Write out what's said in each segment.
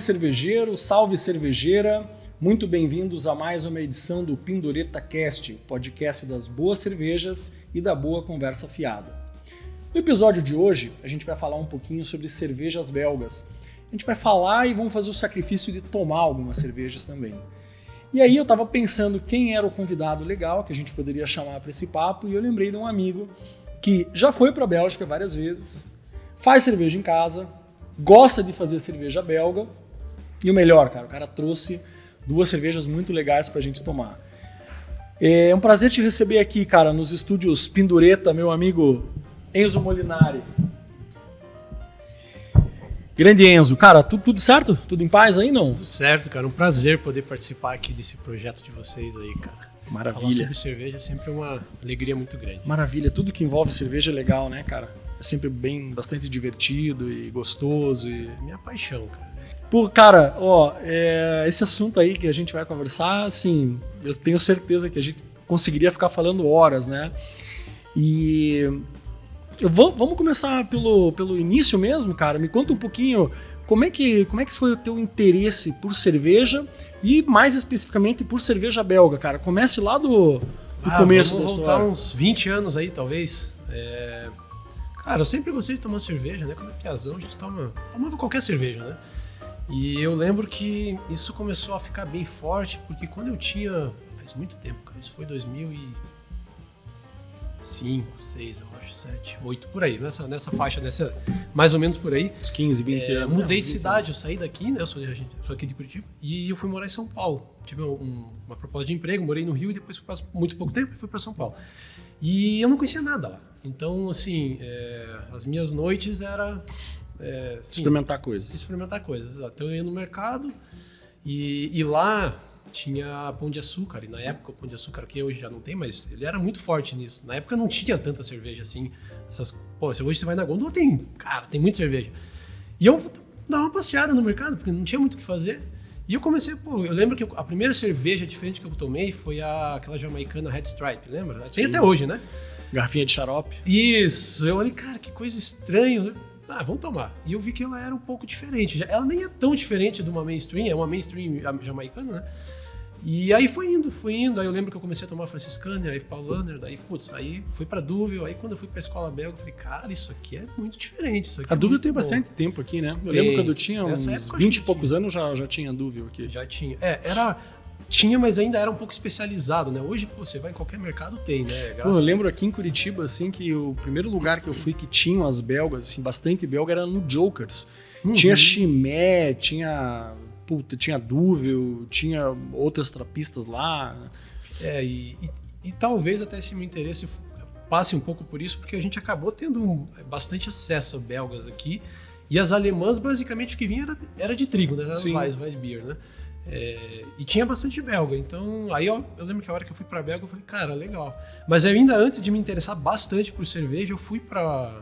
cervejeiro, salve cervejeira, muito bem-vindos a mais uma edição do Pindoreta Cast, podcast das boas cervejas e da boa conversa fiada. No episódio de hoje, a gente vai falar um pouquinho sobre cervejas belgas. A gente vai falar e vamos fazer o sacrifício de tomar algumas cervejas também. E aí eu estava pensando quem era o convidado legal que a gente poderia chamar para esse papo e eu lembrei de um amigo que já foi para a Bélgica várias vezes, faz cerveja em casa, gosta de fazer cerveja belga e o melhor, cara, o cara trouxe duas cervejas muito legais para a gente tomar. É um prazer te receber aqui, cara, nos estúdios Pindoreta, meu amigo Enzo Molinari. Grande Enzo. Cara, tudo certo? Tudo em paz aí, não? Tudo certo, cara. Um prazer poder participar aqui desse projeto de vocês aí, cara. Maravilha. Falar sobre cerveja é sempre uma alegria muito grande. Maravilha. Tudo que envolve cerveja é legal, né, cara? É sempre bastante divertido e gostoso. É minha paixão, cara. Pô, cara, esse assunto aí que a gente vai conversar, assim, eu tenho certeza que a gente conseguiria ficar falando horas, né? E vamos começar pelo início mesmo, cara. Me conta um pouquinho como é que foi o teu interesse por cerveja e mais especificamente por cerveja belga, cara. Comece lá do começo da história. Vamos voltar uns 20 anos aí, talvez. Cara, eu sempre gostei de tomar cerveja, né? Quando é piazão, a gente tomava qualquer cerveja, né? E eu lembro que isso começou a ficar bem forte, porque quando eu tinha... Faz muito tempo, cara. Isso foi 2005, 6, eu acho, 7, 8, por aí. Nessa faixa, mais ou menos por aí. Uns 15, 20 anos. Mudei de cidade, eu saí daqui, né? Eu sou aqui de Curitiba. E eu fui morar em São Paulo. Tive uma proposta de emprego, morei no Rio e depois fui muito pouco tempo e fui para São Paulo. E eu não conhecia nada lá. Então, assim, as minhas noites era... experimentar coisas. Exato. Então eu ia no mercado e lá tinha Pão de Açúcar. E na época o Pão de Açúcar, que hoje já não tem, mas ele era muito forte nisso. Na época não tinha tanta cerveja assim. Hoje você vai na gôndola, tem muita cerveja. E eu dava uma passeada no mercado, porque não tinha muito o que fazer. E eu comecei, eu lembro que a primeira cerveja diferente que eu tomei foi aquela jamaicana Red Stripe, lembra? Tem até hoje, né? Garrafinha de xarope. Isso. Eu olhei, cara, que coisa estranha, né? Vamos tomar. E eu vi que ela era um pouco diferente. Ela nem é tão diferente de uma mainstream, é uma mainstream jamaicana, né? E aí foi indo. Aí eu lembro que eu comecei a tomar franciscana, aí Paulaner, daí, aí fui pra Duvel. Aí quando eu fui pra escola belga, eu falei, cara, isso aqui é muito diferente. A Duvel tem bastante tempo aqui, né? Eu lembro quando eu tinha uns 20 e poucos anos, já tinha Duvel aqui. Já tinha. Tinha, mas ainda era um pouco especializado, né? Hoje, você vai em qualquer mercado, tem, né? Eu lembro aqui em Curitiba, assim, que o primeiro lugar que eu fui que tinham as belgas, assim, bastante belga, era no Jokers. Uhum. Tinha Chimay, tinha Duvel, tinha outras trapistas lá. E talvez até esse meu interesse passe um pouco por isso, porque a gente acabou tendo bastante acesso a belgas aqui. E as alemãs, basicamente, o que vinha era de trigo, né? Era Weissbier, né? E tinha bastante belga, então aí eu lembro que a hora que eu fui pra belga eu falei, cara, legal. Mas ainda antes de me interessar bastante por cerveja, eu fui para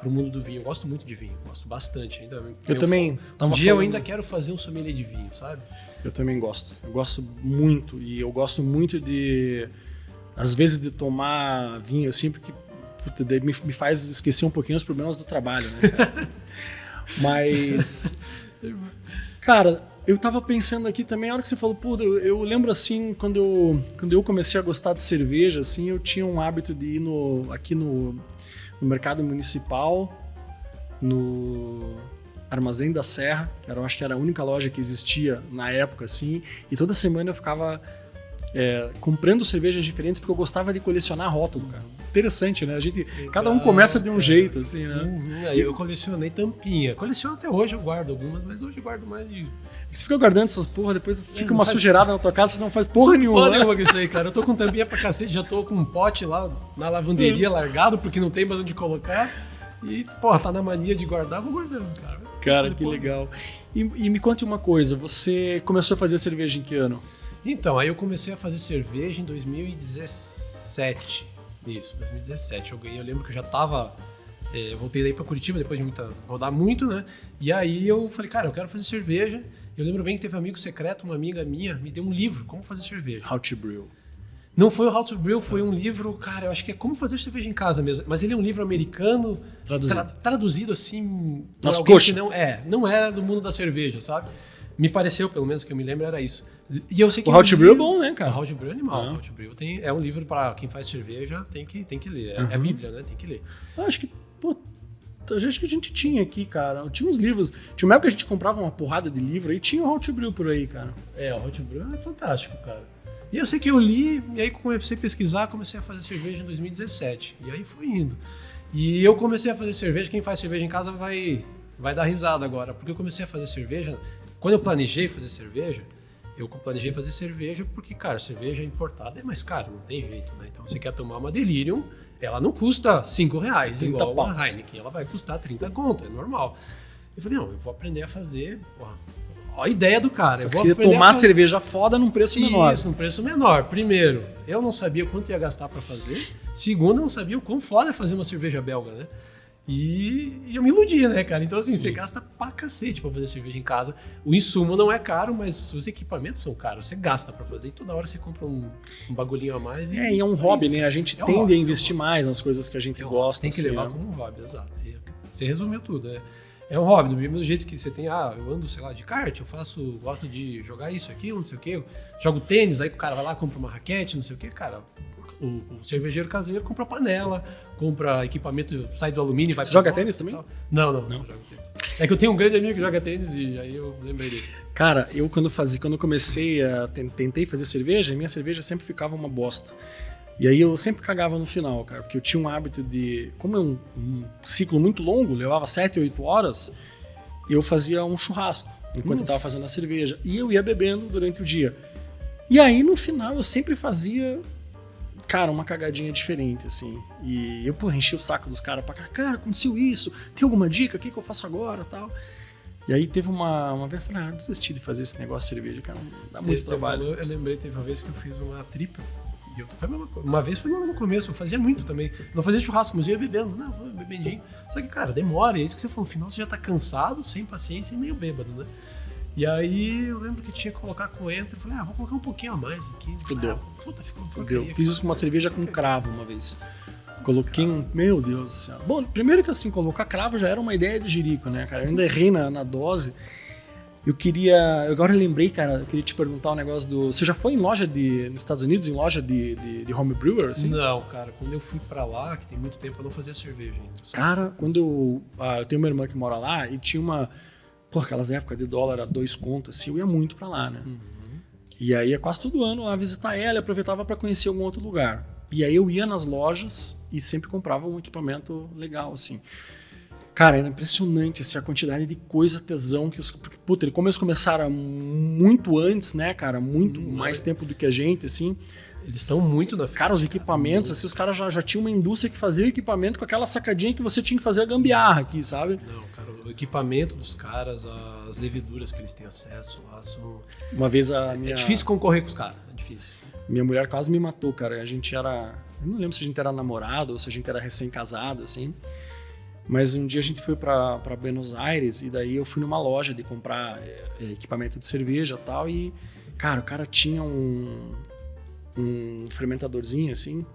o mundo do vinho. Eu gosto muito de vinho, gosto bastante ainda. Eu ainda quero fazer um sommelier de vinho, sabe? Eu também gosto. Eu gosto muito e eu gosto muito de, às vezes, de tomar vinho assim, porque me faz esquecer um pouquinho os problemas do trabalho, né? Mas, cara, eu tava pensando aqui também, a hora que você falou, eu lembro assim, quando eu comecei a gostar de cerveja, assim, eu tinha um hábito de ir aqui no mercado municipal, no Armazém da Serra, que eu acho que era a única loja que existia na época, assim, e toda semana eu ficava comprando cervejas diferentes porque eu gostava de colecionar rótulo, cara. Interessante, né? Cada um começa de um jeito, assim, né? Eu colecionei tampinha. Coleciono até hoje, eu guardo algumas, mas hoje eu guardo mais de... Você fica guardando essas porra, depois fica uma sujeirada na tua casa, você não faz porra nenhuma. Porra nenhuma com isso aí, cara. Eu tô com tampinha pra cacete, já tô com um pote lá na lavanderia largado, porque não tem mais onde colocar. E, tá na mania de guardar, vou guardando, cara. Cara, que legal. E me conte uma coisa, você começou a fazer cerveja em que ano? Então, aí eu comecei a fazer cerveja em 2017. Isso, 2017. Eu lembro que eu já tava... eu voltei daí pra Curitiba depois de rodar muito, né? E aí eu falei, cara, eu quero fazer cerveja. Eu lembro bem que teve um amigo secreto, uma amiga minha, me deu um livro, como fazer cerveja. How to Brew. Não foi o How to Brew, foi um livro, cara, eu acho que é Como Fazer Cerveja em Casa mesmo. Mas ele é um livro americano, traduzido assim... Nas coxas. Que não era do mundo da cerveja, sabe? Me pareceu, pelo menos que eu me lembro, era isso. E eu sei que o How to Brew é bom, né, cara? O How to Brew é animal. O How to Brew é um livro para quem faz cerveja, tem que ler. É a Bíblia, né? Tem que ler. Eu acho que, pô, acho que a gente tinha aqui, cara. Tinha uns livros. Tinha uma época que a gente comprava uma porrada de livro aí, tinha o How to Brew por aí, cara. O How to Brew é fantástico, cara. E eu sei que eu li, e aí comecei a pesquisar, comecei a fazer cerveja em 2017. E aí foi indo. E eu comecei a fazer cerveja, quem faz cerveja em casa vai dar risada agora. Porque eu comecei a fazer cerveja, quando eu planejei fazer cerveja, porque, cara, cerveja importada é mais caro, não tem jeito, né? Então você quer tomar uma Delirium, ela não custa R$5, igual uma Heineken, ela vai custar 30 conto, é normal. Eu falei, não, eu vou aprender a fazer... Ó a ideia do cara. Eu queria tomar cerveja foda num preço menor. Isso, num preço menor. Primeiro, eu não sabia quanto ia gastar para fazer. Segundo, eu não sabia o quão foda é fazer uma cerveja belga, né? E eu me iludia, né, cara? Então, assim, você gasta pra cacete pra fazer cerveja em casa. O insumo não é caro, mas os equipamentos são caros. Você gasta pra fazer e toda hora você compra um bagulhinho a mais. E é um hobby, né? A gente tende a investir mais nas coisas que a gente gosta. Tem que levar como um hobby, exato. Você resumiu tudo, né? É um hobby, do mesmo jeito que você tem, eu ando, sei lá, de kart, gosto de jogar isso, aquilo, não sei o quê. Eu jogo tênis, aí o cara vai lá, compra uma raquete, não sei o quê, cara. O cervejeiro caseiro compra panela, compra equipamento, sai do alumínio e vai... Você joga tênis também? Não jogo tênis. É que eu tenho um grande amigo que joga tênis e aí eu lembrei dele. Cara, eu quando eu comecei tentei fazer cerveja, minha cerveja sempre ficava uma bosta. E aí eu sempre cagava no final, cara, porque eu tinha um hábito de... Como é um ciclo muito longo, levava 7, 8 horas, eu fazia um churrasco enquanto eu tava fazendo a cerveja. E eu ia bebendo durante o dia. E aí no final eu sempre fazia... Cara, uma cagadinha diferente, assim. E eu, enchi o saco dos caras pra cá. Cara, aconteceu isso. Tem alguma dica? O que eu faço agora? Tal. E aí teve uma vez, eu falei, desisti de fazer esse negócio de cerveja, cara. Dá muito trabalho. Eu lembrei, teve uma vez que eu fiz uma tripa. E uma vez foi no começo, eu fazia muito também. Não fazia churrasco, mas eu ia bebendo. Não, vou bebendinho. Só que, cara, demora. E é isso que você falou. No final você já tá cansado, sem paciência e meio bêbado, né? E aí eu lembro que tinha que colocar coentro. Eu falei, vou colocar um pouquinho a mais aqui. Fudeu. Puta, ficou uma Fudeu. Fiz isso com uma cerveja com cravo uma vez. Coloquei Meu Deus do céu. Bom, primeiro que assim, colocar cravo já era uma ideia de jirico, né, cara? Eu ainda errei na dose. Agora eu lembrei, cara, eu queria te perguntar um negócio do... Você já foi em loja nos Estados Unidos, em loja de homebrewer, assim? Não, cara. Quando eu fui pra lá, que tem muito tempo, eu não fazia cerveja ainda. Cara, quando eu tenho uma irmã que mora lá e tinha uma... aquelas épocas de dólar a 2 contos, assim, eu ia muito pra lá, né? E aí ia quase todo ano lá visitar ela e aproveitava pra conhecer algum outro lugar. E aí eu ia nas lojas e sempre comprava um equipamento legal, assim. Cara, era impressionante, assim, a quantidade de coisa, tesão que como eles começaram muito antes, né, cara? Muito mais tempo do que a gente, assim. Eles estão muito na frente. Cara, os equipamentos, assim, os caras já tinham uma indústria que fazia o equipamento com aquela sacadinha que você tinha que fazer a gambiarra aqui, sabe? Não, cara, o equipamento dos caras, as leveduras que eles têm acesso lá são... Uma vez É difícil concorrer com os caras, é difícil. Minha mulher quase me matou, cara. A gente era... Eu não lembro se a gente era namorado ou se a gente era recém-casado, assim. Mas um dia a gente foi pra Buenos Aires e daí eu fui numa loja de comprar equipamento de cerveja e tal. E, cara, o cara tinha um fermentadorzinho, assim,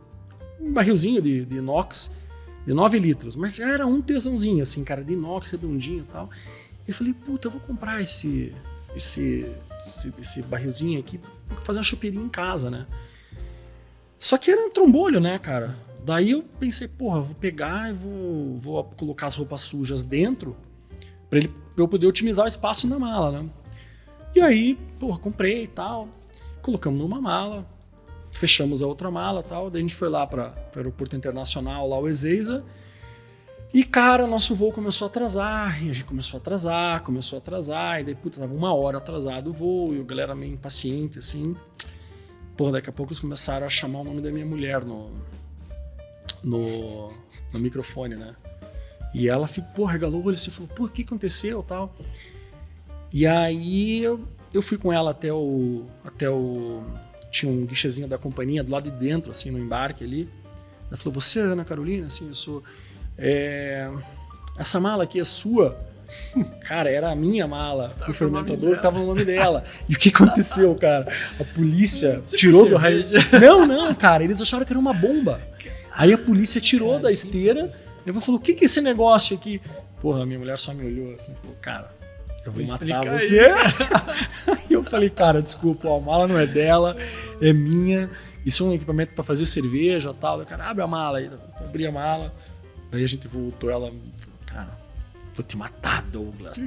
um barrilzinho de inox de 9 litros. Mas era um tesãozinho, assim, cara, de inox, redondinho e tal. Eu falei, puta, eu vou comprar esse barrilzinho aqui pra fazer uma chopeirinha em casa, né? Só que era um trombolho, né, cara? Daí eu pensei, vou pegar e vou colocar as roupas sujas dentro pra eu poder otimizar o espaço na mala, né? E aí, comprei e tal, colocamos numa mala, fechamos a outra mala e tal, daí a gente foi lá para o aeroporto internacional, lá o Ezeiza, e cara, nosso voo começou a atrasar, e a gente começou a atrasar, e daí, tava 1 hora atrasado o voo, e a galera meio impaciente, assim. Daqui a pouco eles começaram a chamar o nome da minha mulher no microfone, né? E ela ficou, regalou o olho e falou, o que aconteceu, tal. E aí eu fui com ela até o tinha um guichezinho da companhia do lado de dentro, assim, no embarque ali. Ela falou, você é a Ana Carolina? Assim, eu sou. Essa mala aqui é sua? Cara, era a minha mala, Tava o fermentador com o nome tava no nome dela. E o que aconteceu, cara? A polícia Você tirou quer do raio. Não, cara, eles acharam que era uma bomba. Aí a polícia tirou da esteira, levou e falou: o que é esse negócio aqui? Porra, minha mulher só me olhou assim e falou: cara, eu vou matar você. Aí eu falei: cara, desculpa, ó, a mala não é dela, é minha. Isso é um equipamento pra fazer cerveja e tal. O cara, abre a mala aí. Eu abri a mala. Aí a gente voltou, ela falou: cara, vou te matar, Douglas.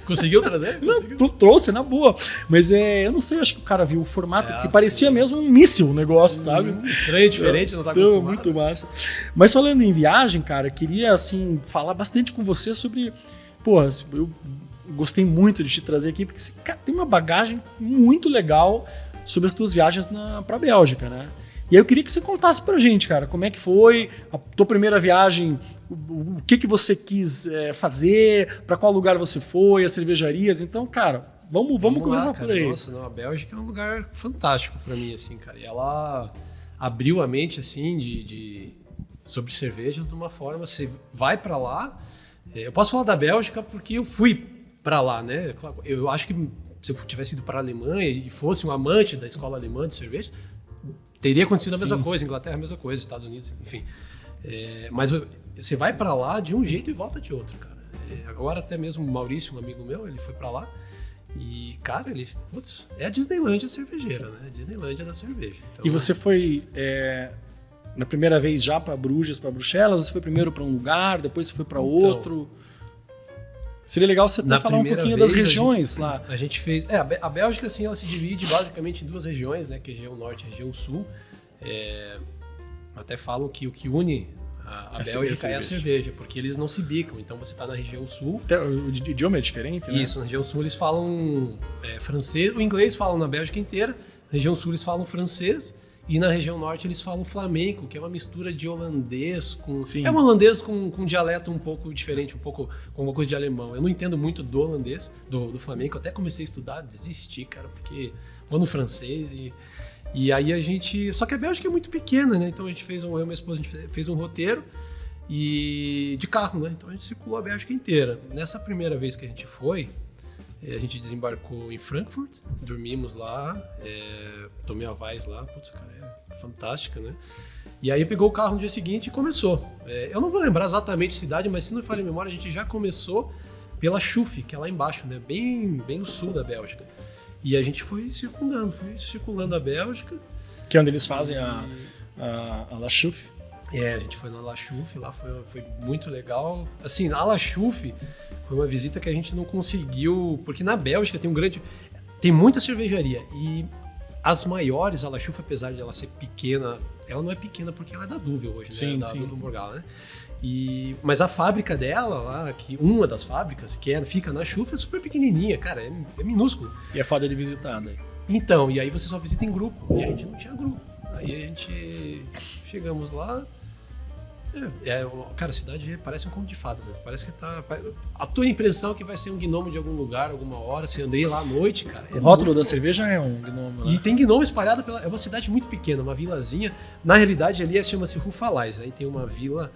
Conseguiu trazer? Não, tu trouxe, na boa. Mas eu não sei, acho que o cara viu o formato, porque parecia mesmo um míssil o negócio, sabe? Estranho, diferente, não tá acostumado. Muito massa. Mas falando em viagem, cara, queria, assim, falar bastante com você sobre... Pô, eu gostei muito de te trazer aqui, porque você, cara, tem uma bagagem muito legal sobre as tuas viagens pra Bélgica, né? E aí eu queria que você contasse pra gente, cara, como é que foi a tua primeira viagem, o que você quis fazer, pra qual lugar você foi, as cervejarias. Então, cara, vamos começar lá, por aí. Nossa, não, a Bélgica é um lugar fantástico pra mim, assim, cara. E ela abriu a mente, assim, sobre cervejas de uma forma, você vai pra lá. Eu posso falar da Bélgica porque eu fui pra lá, né? Eu acho que se eu tivesse ido para a Alemanha e fosse um amante da escola alemã de cerveja, teria acontecido a mesma coisa, Inglaterra a mesma coisa, Estados Unidos, enfim. Mas você vai para lá de um jeito e volta de outro, cara. Agora até mesmo o Maurício, um amigo meu, ele foi para lá e, cara, é a Disneylândia cervejeira, né? A Disneylândia da cerveja. Então, e você foi na primeira vez já para Bruges, para Bruxelas? Você foi primeiro para um lugar, depois você foi para outro? Seria legal você até falar um pouquinho das regiões lá. A gente fez... A Bélgica, assim, ela se divide basicamente em duas regiões, né? Que é a região norte e a região sul. Até falam que o que une a Bélgica é a cerveja, porque eles não se bicam. Então você está na região sul... O idioma é diferente, né? Isso, na região sul eles falam francês. O inglês falam na Bélgica inteira. Na região sul eles falam francês. E na região norte eles falam flamenco, que é uma mistura de holandês com... Sim. É um holandês com um dialeto um pouco diferente, um pouco com alguma coisa de alemão. Eu não entendo muito do holandês, do flamenco. Eu até comecei a estudar, desisti, cara, porque vou no francês e aí a gente... Só que a Bélgica é muito pequena, né? Então a gente eu e minha esposa, a gente fez um roteiro de carro, né? Então a gente circulou a Bélgica inteira. Nessa primeira vez que a gente foi... A gente desembarcou em Frankfurt, dormimos lá, tomei a Weiss lá, putz, cara, é fantástica, né? E aí pegou o carro no dia seguinte e começou. Eu não vou lembrar exatamente a cidade, mas se não me falha a memória, a gente já começou pela Schuf, que é lá embaixo, né? Bem no sul da Bélgica. E a gente foi circulando a Bélgica. Que é onde eles fazem a La Schuf. A gente foi na La Schuf, lá foi muito legal. Assim, na La Schuf foi uma visita que a gente não conseguiu, porque na Bélgica tem muita cervejaria e as maiores, a La Schuf, apesar de ela ser pequena, ela não é pequena porque ela é da Duvel hoje, sim, né? Da sim. Duvel Morgal, né? Mas a fábrica dela lá, uma das fábricas, fica na Schuf, é super pequenininha, cara, é minúsculo. E é foda de visitar, né? Então, e aí você só visita em grupo, e a gente não tinha grupo. Aí a gente chegamos lá. Cara, a cidade parece um conto de fadas, né? Parece que a tua impressão é que vai ser um gnomo de algum lugar, alguma hora. Você andei lá à noite, cara. O rótulo da cerveja é um gnomo, né? E tem gnomo espalhado é uma cidade muito pequena, uma vilazinha. Na realidade, ali chama-se Rufalais. Aí tem uma vila,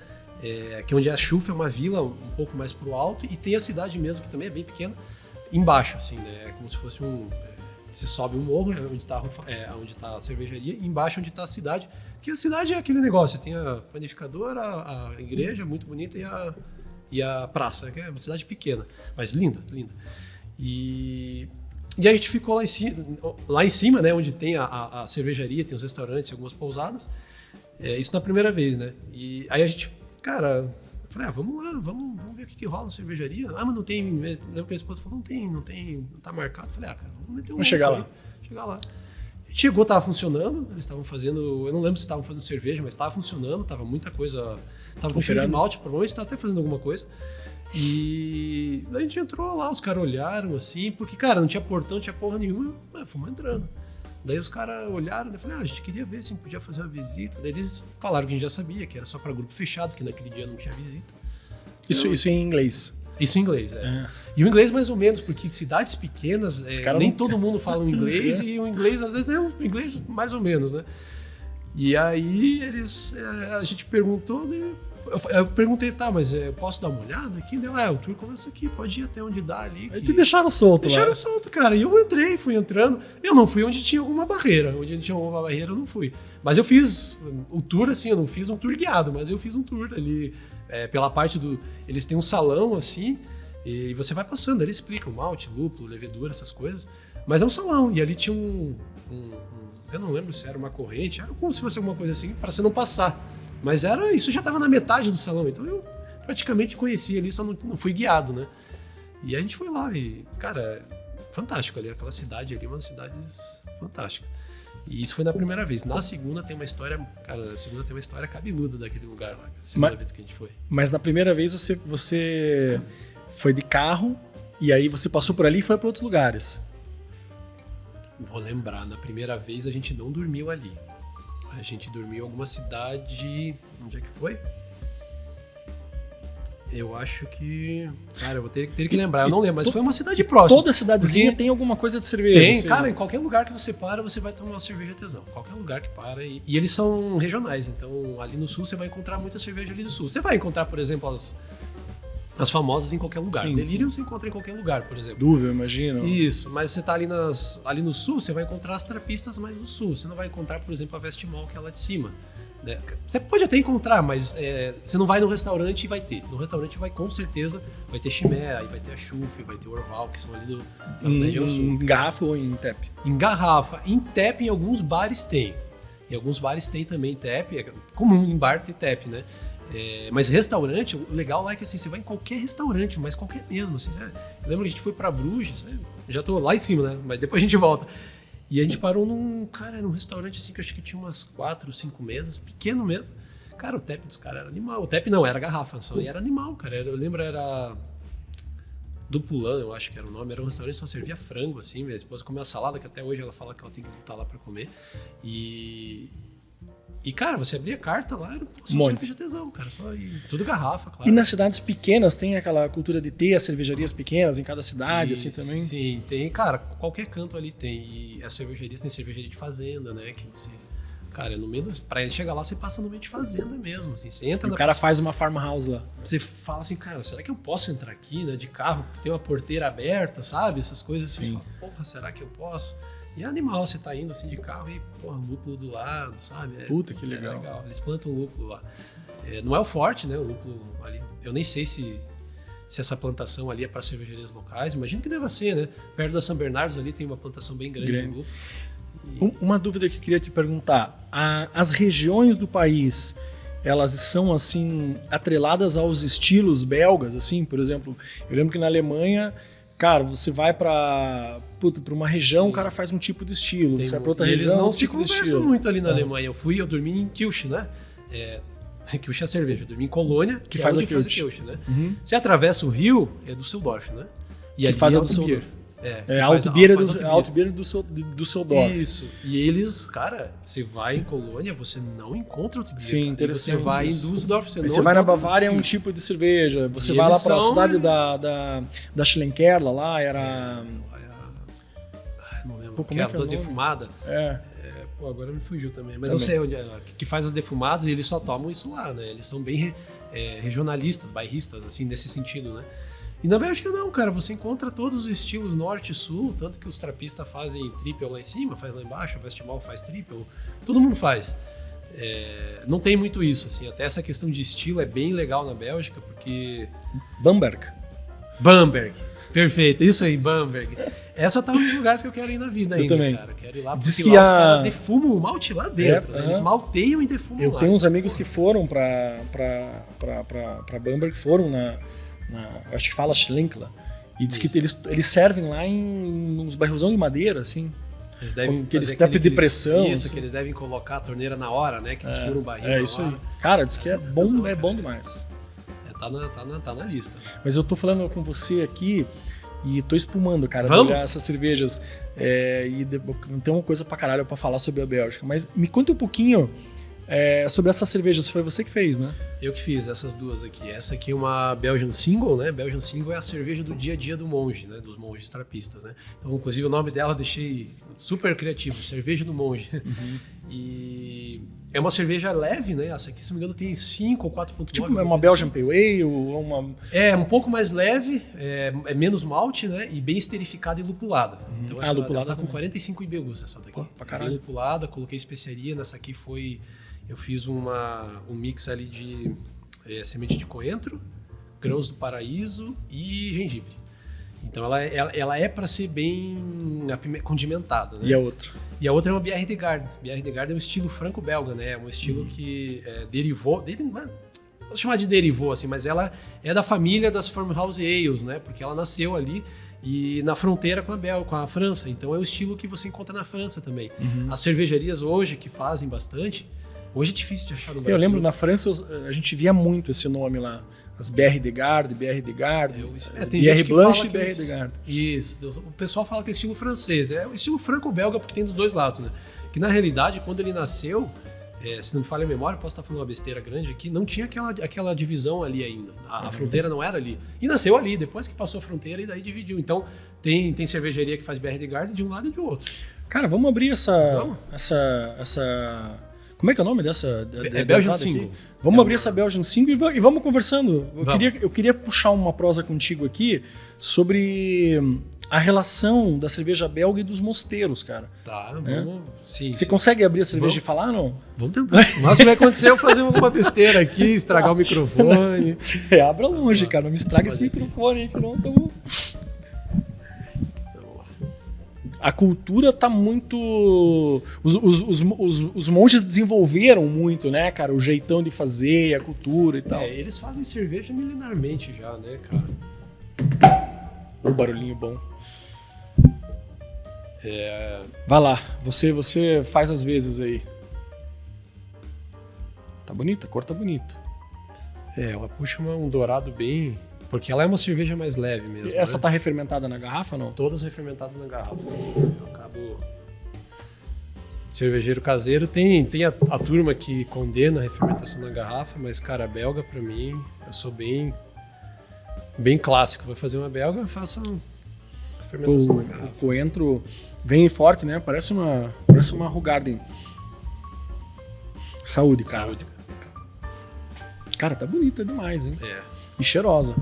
que onde a Schuf é uma vila um pouco mais pro alto, e tem a cidade mesmo, que também é bem pequena, embaixo, assim, né? É como se fosse você sobe um morro, onde tá a cervejaria, e embaixo onde tá a cidade. Que a cidade é aquele negócio, tem a panificadora, a igreja muito bonita e a praça, que é uma cidade pequena, mas linda, linda. E a gente ficou lá em cima, né, onde tem a cervejaria, tem os restaurantes, algumas pousadas. Isso na primeira vez, né? E aí a gente, cara, eu falei, vamos lá, vamos ver o que rola na cervejaria. Mas não tem, lembro que a minha esposa falou, não tá marcado. Eu falei, cara, vamos chegar lá. Chegar lá. Chegou, tava funcionando, eles estavam fazendo, eu não lembro se estavam fazendo cerveja, mas tava funcionando, tava muita coisa, tava com cheiro de malte, provavelmente tava até fazendo alguma coisa. E a gente entrou lá, os caras olharam assim, porque, cara, não tinha portão, não tinha porra nenhuma, fomos entrando. Daí os caras olharam, eu falei, a gente queria ver se podia fazer uma visita. Daí eles falaram que a gente já sabia, que era só para grupo fechado, que naquele dia não tinha visita. Isso em inglês? Isso em inglês, E o inglês mais ou menos, porque cidades pequenas, nem todo mundo fala o inglês, e o inglês às vezes é um inglês mais ou menos, né? E aí a gente perguntou, né? eu perguntei, tá, mas eu posso dar uma olhada aqui? Dela, o tour começa aqui, pode ir até onde dá ali. Aí te deixaram solto Deixaram lá. solto, cara. E eu entrei, fui entrando. Eu não fui onde tinha alguma barreira. Onde não tinha alguma barreira, eu não fui. Mas eu fiz o tour, assim, eu não fiz um tour guiado, mas eu fiz um tour ali pela parte do... Eles têm um salão, assim, e você vai passando, eles explicam malte, lúpulo, levedura, essas coisas. Mas é um salão, e ali tinha eu não lembro se era uma corrente, era como se fosse alguma coisa assim, para você não passar. Mas isso já estava na metade do salão, então eu praticamente conhecia ali, só não fui guiado, né? E a gente foi lá e, cara, fantástico ali, aquela cidade ali, uma cidade fantástica. E isso foi na primeira vez. Na segunda tem uma história, cara, cabeluda daquele lugar lá, a segunda vez que a gente foi. Mas na primeira vez você foi de carro e aí você passou por ali e foi para outros lugares. Vou lembrar, na primeira vez a gente não dormiu ali. A gente dormiu em alguma cidade... Onde é que foi? Eu acho que... Cara, eu vou ter que lembrar, eu não lembro, mas foi uma cidade próxima. Toda cidadezinha tem alguma coisa de cerveja. Tem, assim, cara, né? em qualquer lugar que você para, você vai tomar uma cerveja artesanal. Qualquer lugar que para. E eles são regionais, então ali no sul você vai encontrar muita cerveja ali do sul. Você vai encontrar, por exemplo, as famosas em qualquer lugar. Sim, Delirium você encontra em qualquer lugar, por exemplo. Dúvia, eu imagino. Isso, mas você tá ali no sul, você vai encontrar as trapistas mais no sul. Você não vai encontrar, por exemplo, a Vestmol, que é lá de cima. Né? Você pode até encontrar, mas você não vai no restaurante e vai ter. No restaurante com certeza vai ter Chimé, aí vai ter a Chuf, vai ter o Orval, que são ali da região sul. Em garrafa ou em tap? Em garrafa. Em tap, em alguns bares tem. Em alguns bares tem também tap. É comum em bar ter tap, né? Mas restaurante, o legal lá é que assim, você vai em qualquer restaurante, mas qualquer mesmo. Assim, eu lembro que a gente foi pra Bruges, já tô lá em cima, né? Mas depois a gente volta. E a gente parou num restaurante assim que eu acho que tinha umas 4, 5 mesas, pequeno mesmo. Cara, o tap dos caras era animal. O tap não, era garrafa só, e era animal, cara. Eu lembro, era do Pulan, eu acho que era o nome. Era um restaurante que só servia frango, assim. Minha esposa comeu a salada, que até hoje ela fala que ela tem que voltar lá pra comer. E, cara, você abria a carta lá, era só cerveja tesão, cara. Tudo garrafa, claro. E nas cidades pequenas tem aquela cultura de ter as cervejarias pequenas em cada cidade, assim também? Sim, tem. Cara, qualquer canto ali tem. E as cervejarias tem cervejaria de fazenda, né? Que você... Cara, no meio pra chegar lá, você passa no meio de fazenda mesmo, assim. Você entra o cara faz uma farmhouse lá. Você fala assim, cara, será que eu posso entrar aqui, né? De carro, tem uma porteira aberta, sabe? Essas coisas assim. Você fala, porra, será que eu posso? E é animal, você tá indo assim de carro e, porra, lúpulo do lado, sabe? Puta, que legal. Legal. Eles plantam lúpulo lá. Não é o forte, né? O lúpulo ali. Eu nem sei se essa plantação ali é para cervejarias locais. Imagino que deva ser, né? Perto da São Bernardos ali tem uma plantação bem grande de lúpulo. Uma dúvida que eu queria te perguntar. As regiões do país, elas são, assim, atreladas aos estilos belgas, assim? Por exemplo, eu lembro que na Alemanha... Cara, você vai pra uma região, sim, o cara faz um tipo de estilo. Você vai pra outra região, eles não se conversam muito ali na Alemanha. Eu dormi em Kielce, né? Kielce é cerveja. Eu dormi em Colônia, que faz a Kielce, né? Uhum. Você atravessa o rio, é Düsseldorf, né? E que faz a Altbier. A Altbier do Düsseldorf. Isso. E eles, cara, você vai em Colônia, você não encontra Altbier. Sim, interessante. Você vai em Düsseldorf, você vai na Bavária, é um tipo de cerveja. Você vai lá pra cidade da Schlenkerla, lá era... Não lembro. Porque é da defumada. Pô, agora me fugiu também. Mas eu sei onde que faz as defumadas e eles só tomam isso lá, né? Eles são bem regionalistas, bairristas, assim, nesse sentido, né? E na Bélgica não, cara, você encontra todos os estilos norte e sul, tanto que os trapistas fazem triple lá em cima, faz lá embaixo, a Vestmol faz triple, todo mundo faz. Não tem muito isso, assim, até essa questão de estilo é bem legal na Bélgica, porque... Bamberg, perfeito, isso aí, Bamberg. Essa tá um dos lugares que eu quero ir na vida ainda, também, cara, quero ir lá, porque lá os caras defumam o malte lá dentro, né? Eles malteiam e defumam lá. Eu tenho uns amigos que foram pra Bamberg, foram acho que fala Schlenkla, e diz que eles servem lá em uns bairrosão de madeira, assim. Eles devem aqueles tap de pressão. Isso, assim. Que eles devem colocar a torneira na hora, né? Que eles furam o barril É isso aí. Cara, diz que é bom demais. Tá na lista. Mas eu tô falando com você aqui e tô espumando, cara, Vamos? de olhar essas cervejas. E tem uma coisa pra caralho pra falar sobre a Bélgica. Mas me conta um pouquinho sobre essas cervejas. Foi você que fez, né? Eu que fiz essas duas aqui. Essa aqui é uma Belgian Single, né? Belgian Single é a cerveja do dia a dia do monge, né? Dos monges trapistas, né? Então, inclusive, o nome dela eu deixei super criativo. Cerveja do monge. Uhum. E É uma cerveja leve, né? Essa aqui, se não me engano, tem 5 ou 4,9. Tipo, é uma Belgian Pale Ale ou uma... É um pouco mais leve, é menos malte, né? E bem esterificada e lupulada. Então essa lupulada ela tá com também. 45 IBUs essa daqui. Pô, pra É caralho. bem lupulada, coloquei especiaria. Nessa aqui eu fiz um mix ali de semente de coentro, grãos do paraíso e gengibre. Então ela é para ser bem condimentada, né? E a outra? E a outra é uma Bière de Garde. Bière de Garde é um estilo franco-belga, né? É um estilo que derivou... Vou chamar de derivou, assim, mas ela é da família das Farmhouse Ales, né? Porque ela nasceu ali e na fronteira com a França. Então é um estilo que você encontra na França também. As cervejarias hoje, que fazem bastante... Hoje é difícil de achar no Brasil. Eu lembro, na França, a gente via muito esse nome lá. As BR de Garde, BR de Garde, tem BR gente que Blanche fala e que BR de Garde. Isso. O pessoal fala que é estilo francês. É o estilo franco-belga porque tem dos dois lados, né? Que na realidade, quando ele nasceu, se não me falha a memória, posso estar falando uma besteira grande aqui, não tinha aquela divisão ali ainda. A fronteira não era ali. E nasceu ali, depois que passou a fronteira e daí dividiu. Então, tem cervejaria que faz BR de Garde de um lado e de outro. Cara, vamos abrir essa... Como é que é o nome dessa? Belgian Single. Vamos abrir essa Belgian Single e vamos conversando. Eu queria puxar uma prosa contigo aqui sobre a relação da cerveja belga e dos mosteiros, cara. Tá, vamos... Sim, Você consegue abrir a cerveja e falar, não? Vamos tentar. O máximo que vai acontecer é eu fazer alguma besteira aqui, estragar o microfone. Abra longe, cara. Não me estraga esse microfone aí, que não tô... A cultura tá muito... Os monges desenvolveram muito, né, cara? O jeitão de fazer, a cultura e tal. Eles fazem cerveja milenarmente já, né, cara? Um barulhinho bom. Vai lá, você faz as vezes aí. Tá bonita, a cor tá bonita. Ela puxa um dourado bem... Porque ela é uma cerveja mais leve mesmo. Essa né? tá refermentada na garrafa, não? Todas refermentadas na garrafa. Eu acabo... Cervejeiro caseiro tem a turma que condena a refermentação na garrafa, mas, cara, a belga, pra mim, eu sou bem clássico. Vou fazer uma belga, faça uma fermentação na garrafa. O coentro vem forte, né? Parece uma Hoegaarden. Saúde, cara. Saúde. Cara, tá bonita demais, hein? E cheirosa.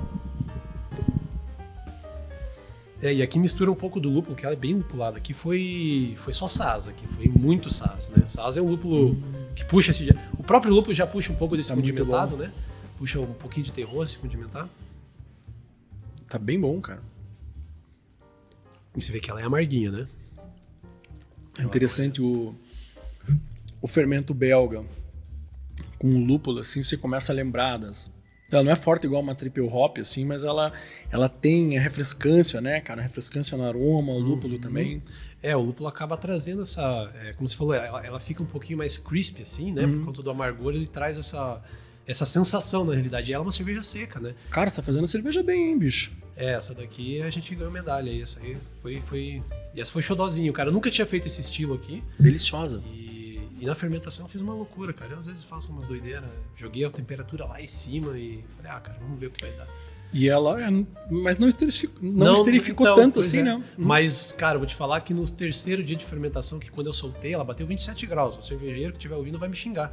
E aqui mistura um pouco do lúpulo, que ela é bem lupulada. Aqui foi só Saaz, aqui foi muito Saaz, né? Saaz é um lúpulo que puxa esse... O próprio lúpulo já puxa um pouco desse condimentado, né? Puxa um pouquinho de terroir esse condimentado. Tá bem bom, cara. E você vê que ela é amarguinha, né? É interessante o fermento belga com o lúpulo, assim, você começa a lembrar das... Ela não é forte igual uma triple hop, assim, mas ela tem a refrescância, né, cara? A refrescância no aroma, o lúpulo também. O lúpulo acaba trazendo essa... como você falou, ela fica um pouquinho mais crispy, assim, né? Por conta do amargor, ele traz essa sensação, na realidade. E ela é uma cerveja seca, né? Cara, você tá fazendo cerveja bem, hein, bicho? Essa daqui a gente ganhou medalha aí. Essa aí foi... E essa foi xodozinho, cara. Eu nunca tinha feito esse estilo aqui. Deliciosa. E na fermentação eu fiz uma loucura, cara. Eu às vezes faço umas doideiras. Joguei a temperatura lá em cima e falei, cara, vamos ver o que vai dar. E ela... Mas não esterificou então, tanto assim, né? Mas, cara, vou te falar que no terceiro dia de fermentação, que quando eu soltei, ela bateu 27 graus. O cervejeiro que estiver ouvindo vai me xingar.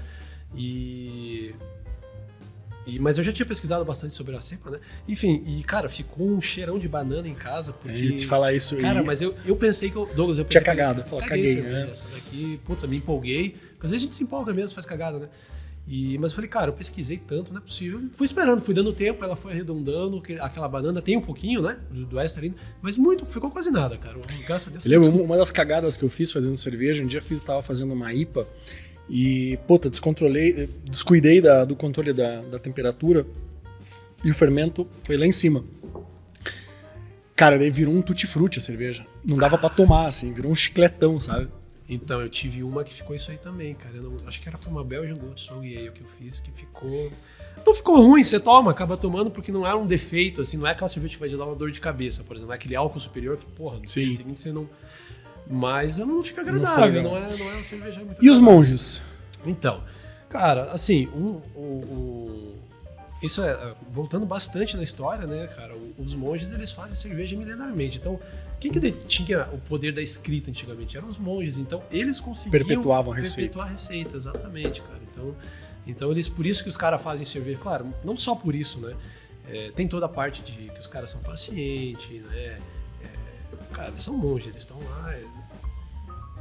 Mas eu já tinha pesquisado bastante sobre a cepa, né? Enfim, cara, ficou um cheirão de banana em casa, porque... Eu ia te falar isso aí. Cara, mas eu pensei que Douglas, eu tinha pensei cagado. Eu Caguei, né? Essa daqui, puta, me empolguei. Porque às vezes a gente se empolga mesmo, faz cagada, né? Mas eu falei, cara, eu pesquisei tanto, não é possível. Fui esperando, fui dando tempo, ela foi arredondando, aquela banana tem um pouquinho, né? Do extra ainda, mas ficou quase nada, cara. Graças a Deus. Eu lembro uma das cagadas que eu fiz fazendo cerveja, um dia tava fazendo uma IPA e, puta, descuidei do controle da temperatura e o fermento foi lá em cima. Cara, daí virou um tutti-frutti a cerveja. Não dava pra tomar, assim, virou um chicletão, sabe? Então, eu tive uma que ficou isso aí também, cara. Acho que foi uma Belgian Gold Strong Ale que eu fiz, que ficou... Não ficou ruim, você toma, acaba tomando, porque não é um defeito, assim, não é aquela cerveja que vai te dar uma dor de cabeça, por exemplo, não é aquele álcool superior que, porra, no dia seguinte você não... Mas ela não fica agradável, não é uma cerveja muito... E os monges? Então, cara, assim, isso voltando bastante na história, né, cara, os monges, eles fazem cerveja milenarmente. Então, Quem que tinha o poder da escrita antigamente? Eram os monges. Então, eles conseguiam perpetuavam a receita. Perpetuar a receita, exatamente, cara. Então eles, por isso que os caras fazem cerveja. Claro, não só por isso, né? Tem toda a parte de que os caras são pacientes, né? Cara, eles são monges, eles estão lá.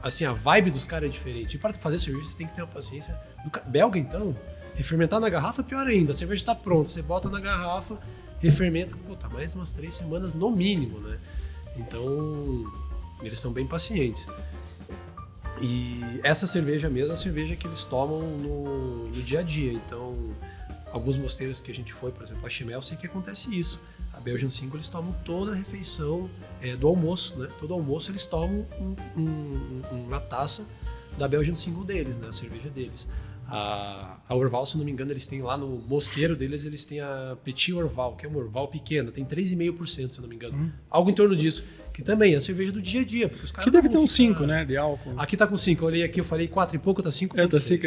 Assim, a vibe dos caras é diferente. E para fazer cerveja, você tem que ter uma paciência. Belga, então, refermentar na garrafa é pior ainda. A cerveja tá pronta, você bota na garrafa, refermenta, tá mais umas 3 semanas no mínimo, né? Então, eles são bem pacientes. E essa cerveja mesmo é a cerveja que eles tomam no dia a dia. Então, alguns mosteiros que a gente foi, por exemplo, a Chimay, eu sei que acontece isso. A Belgian Single, eles tomam toda a refeição do almoço, né? Todo almoço eles tomam uma taça da Belgian Single deles, né? A cerveja deles. A Orval, se não me engano, eles têm lá no mosteiro deles, eles têm a Petit Orval, que é uma Orval pequena, tem 3,5%, se não me engano. Algo em torno disso. Que também é a cerveja do dia a dia. Porque os caras que deve ter uns 5, né, de álcool. Aqui tá com 5. Eu olhei aqui, eu falei 4 e pouco, tá 5. Tá 5,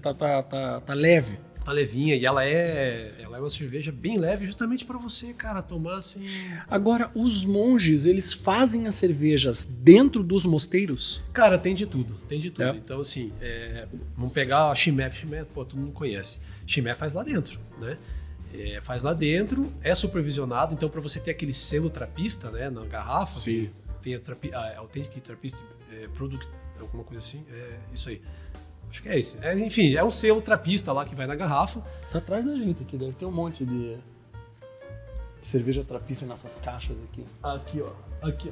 tá leve. Tá levinha e ela é uma cerveja bem leve justamente para você, cara, tomar assim... Agora, os monges, eles fazem as cervejas dentro dos mosteiros? Cara, tem de tudo. É. Então, assim, vamos pegar a Chimay. Chimay, pô, todo mundo conhece. Chimay faz lá dentro, né? Faz lá dentro, é supervisionado, então para você ter aquele selo trapista, né, na garrafa, sim, tem a Authentic Trappist Product, alguma coisa assim, isso aí. Acho que é esse. Enfim, é um selo trapista lá que vai na garrafa. Tá atrás da gente aqui, deve ter um monte de cerveja trapista nessas caixas aqui. Aqui, ó.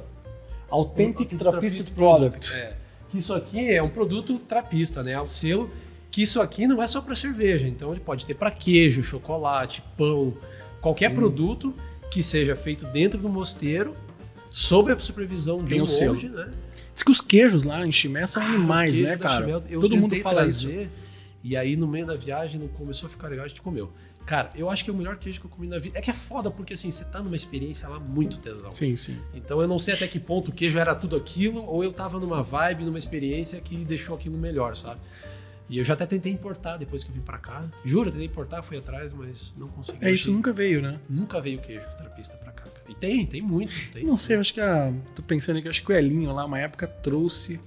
Authentic Trappist Product. Isso aqui é um produto trapista, né? É um selo que isso aqui não é só para cerveja. Então ele pode ter para queijo, chocolate, pão, qualquer produto que seja feito dentro do mosteiro, sob a supervisão de um monge, né? Diz que os queijos lá em Chimay são animais, né, cara? Chimay, todo mundo fala isso. E aí, no meio da viagem, não começou a ficar legal, a gente comeu. Cara, eu acho que é o melhor queijo que eu comi na vida. É que é foda, porque assim, você tá numa experiência lá muito tesão. Sim, sim. Então eu não sei até que ponto o queijo era tudo aquilo, ou eu tava numa vibe, numa experiência que deixou aquilo melhor, sabe? E eu já até tentei importar depois que eu vim pra cá. Juro, tentei importar, fui atrás, mas não consegui. Isso nunca veio, né? Nunca veio queijo trapista pra cá, cara. E tem muito. Não sei, eu acho que tô pensando aqui, acho que o Elinho lá, uma época, trouxe...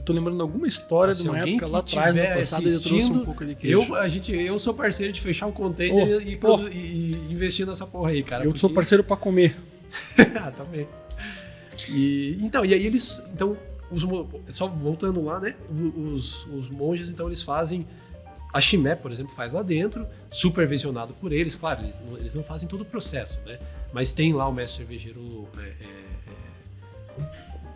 Tô lembrando alguma história de uma época lá atrás, no passado, ele trouxe um pouco de queijo. Eu sou parceiro de fechar um container e investir nessa porra aí, cara. Eu sou parceiro pra comer. Também. E aí eles... só voltando lá, né? Os monges, então, eles fazem... A Chimay, por exemplo, faz lá dentro, supervisionado por eles. Claro, eles não fazem todo o processo, né? Mas tem lá o mestre cervejeiro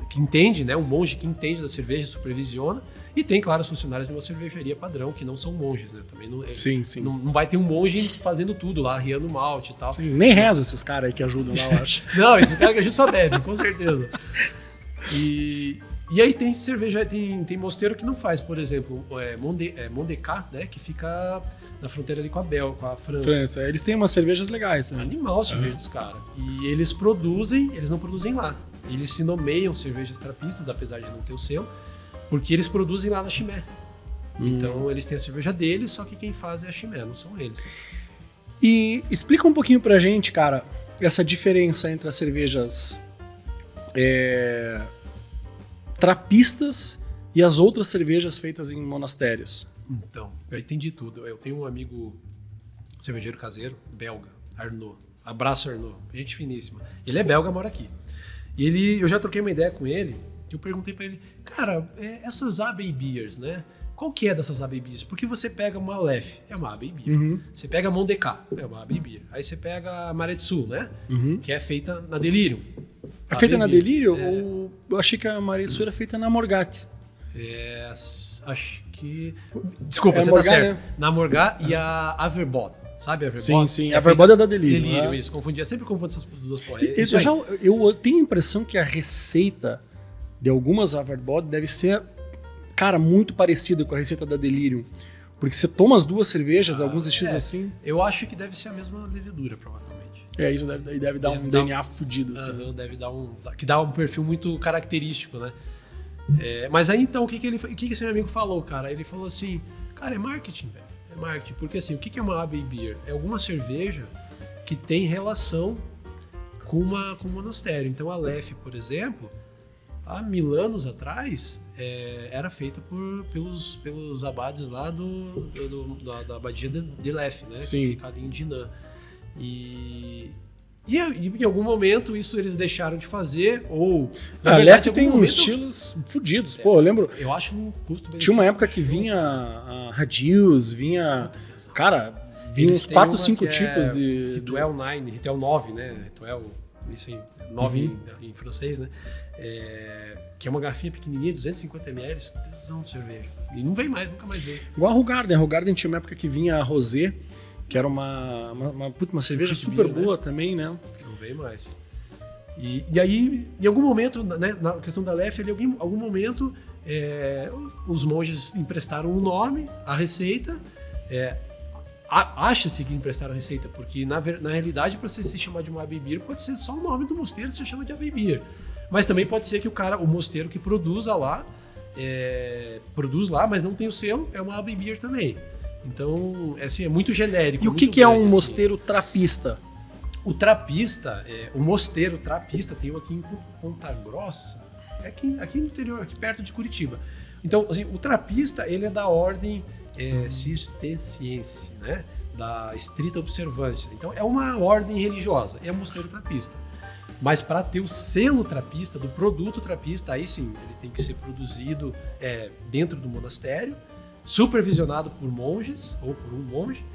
que entende, né? Um monge que entende da cerveja, supervisiona. E tem, claro, os funcionários de uma cervejaria padrão, que não são monges, né? Também não, sim. Não vai ter um monge fazendo tudo lá, riando malte e tal. Sim, nem rezo esses caras aí que ajudam lá, eu acho. Não, esses caras que ajudam só devem, com certeza. E aí tem cerveja, tem mosteiro que não faz, por exemplo, Mondecá, né, que fica na fronteira ali com a França. Eles têm umas cervejas legais. Né? Animal a cerveja dos caras. E eles não produzem lá. Eles se nomeiam cervejas trapistas, apesar de não ter o selo, porque eles produzem lá na Chimay. Então eles têm a cerveja deles, só que quem faz é a Chimay, não são eles. E explica um pouquinho pra gente, cara, essa diferença entre as cervejas trapistas e as outras cervejas feitas em monastérios. Então, aí tem de tudo. Eu tenho um amigo cervejeiro caseiro, belga, Arnaud. Abraço, Arnaud. Gente finíssima. Ele é belga, mora aqui. E eu já troquei uma ideia com ele, eu perguntei pra ele, cara, essas Abbey Beers, né? Qual que é dessas Abbey Beers? Porque você pega uma Aleph, é uma Abbey Beer. Você pega a Mondecá, é uma Abbey Beer. Aí você pega a Maré de Sul, né? Que é feita na Delirium. É feita na Delirium? Ou eu achei que a Maré de Sul era feita na Morgat? Acho que... Desculpa, você Morgat, tá certo. né? Na Morgat e a Averbod. Sabe a Averbod? Sim. A Averbod é da Delirium. Delirium, né? Isso. Sempre confundo essas duas porras. Eu tenho a impressão que a receita de algumas Averbod deve ser, cara, muito parecida com a receita da Delirium. Porque você toma as duas cervejas, alguns estilos assim... Eu acho que deve ser a mesma levedura, provavelmente. Isso deve dar um DNA fudido, assim. Deve dar que dá um perfil muito característico, né? Mas aí, então, o que esse meu amigo falou, cara? Ele falou assim, cara, é marketing, velho. É marketing. Porque, assim, o que é uma Abbey Beer? É alguma cerveja que tem relação com o monastério. Então a Lef, por exemplo, há 1000 anos atrás, era feita pelos abades lá da abadia de Lef, né? Sim. Que fica ali em Dinan. E em algum momento isso eles deixaram de fazer, ou... A Lef tem uns estilos fodidos. Pô, eu lembro... Eu acho um custo bem... Tinha uma época que vinha a Radius, vinha... Cara, vinha uns 4 ou 5 tipos de... Rituel 9, né? Rituel, isso aí, 9 em francês, né? Que é uma garrafinha pequenininha, 250ml, tesão de cerveja. E não vem mais, nunca mais veio. Igual a Hoegaarden. A Hoegaarden tinha uma época que vinha a Rosé, que era uma cerveja super boa, né? Também, né? Não veio mais. E aí, em algum momento, né, na questão da Lef, em algum momento, os monges emprestaram um nome, a receita. Acha-se que emprestaram a receita, porque na realidade, para você se chamar de uma Abbey Beer, pode ser só o nome do mosteiro, você chama de Abbey Beer. Mas também pode ser que o mosteiro que produz lá, mas não tem o selo, é uma Abbey Beer também. Então, assim, é muito genérico. E o que é um mosteiro trapista? O trapista, o mosteiro trapista, tem um aqui em Ponta Grossa, aqui no interior, aqui perto de Curitiba. Então, assim, o trapista, ele é da ordem cisterciense, né? Da estrita observância. Então, é uma ordem religiosa, é um mosteiro trapista. Mas para ter o selo trapista, do produto trapista, aí sim, ele tem que ser produzido dentro do monastério, supervisionado por monges, ou por um monge,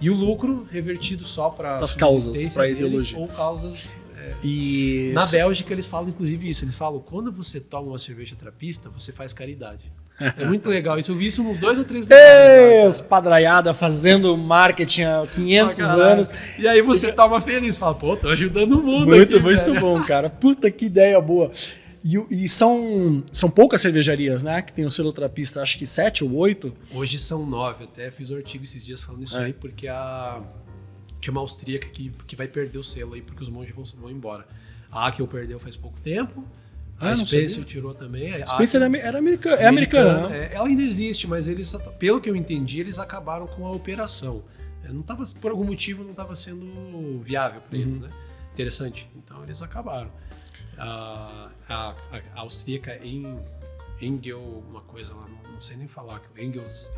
e o lucro revertido só para as causas, para a ideologia. Ou causas... E na Bélgica eles falam inclusive isso, eles falam, quando você toma uma cerveja trapista, você faz caridade. É muito legal, isso eu vi isso uns 2 ou 3 lugares. Padraiada fazendo marketing há 500 anos. E aí você toma feliz, fala, pô, tô ajudando o mundo muito, aqui. Muito bom, cara. Puta, que ideia boa. E são poucas cervejarias, né? Que tem o selo trapista, acho que 7 ou 8. Hoje são 9, até fiz um artigo esses dias falando isso aí, porque tinha uma austríaca que vai perder o selo aí, porque os monges vão embora. A que eu perdeu faz pouco tempo, a Spencer tirou também. A Spencer era americana, é americana, né? Ela ainda existe, mas eles, pelo que eu entendi, eles acabaram com a operação. Não tava, por algum motivo não estava sendo viável para eles, né? Interessante. Então eles acabaram. A austríaca Engel, uma coisa lá, não sei nem falar, Engels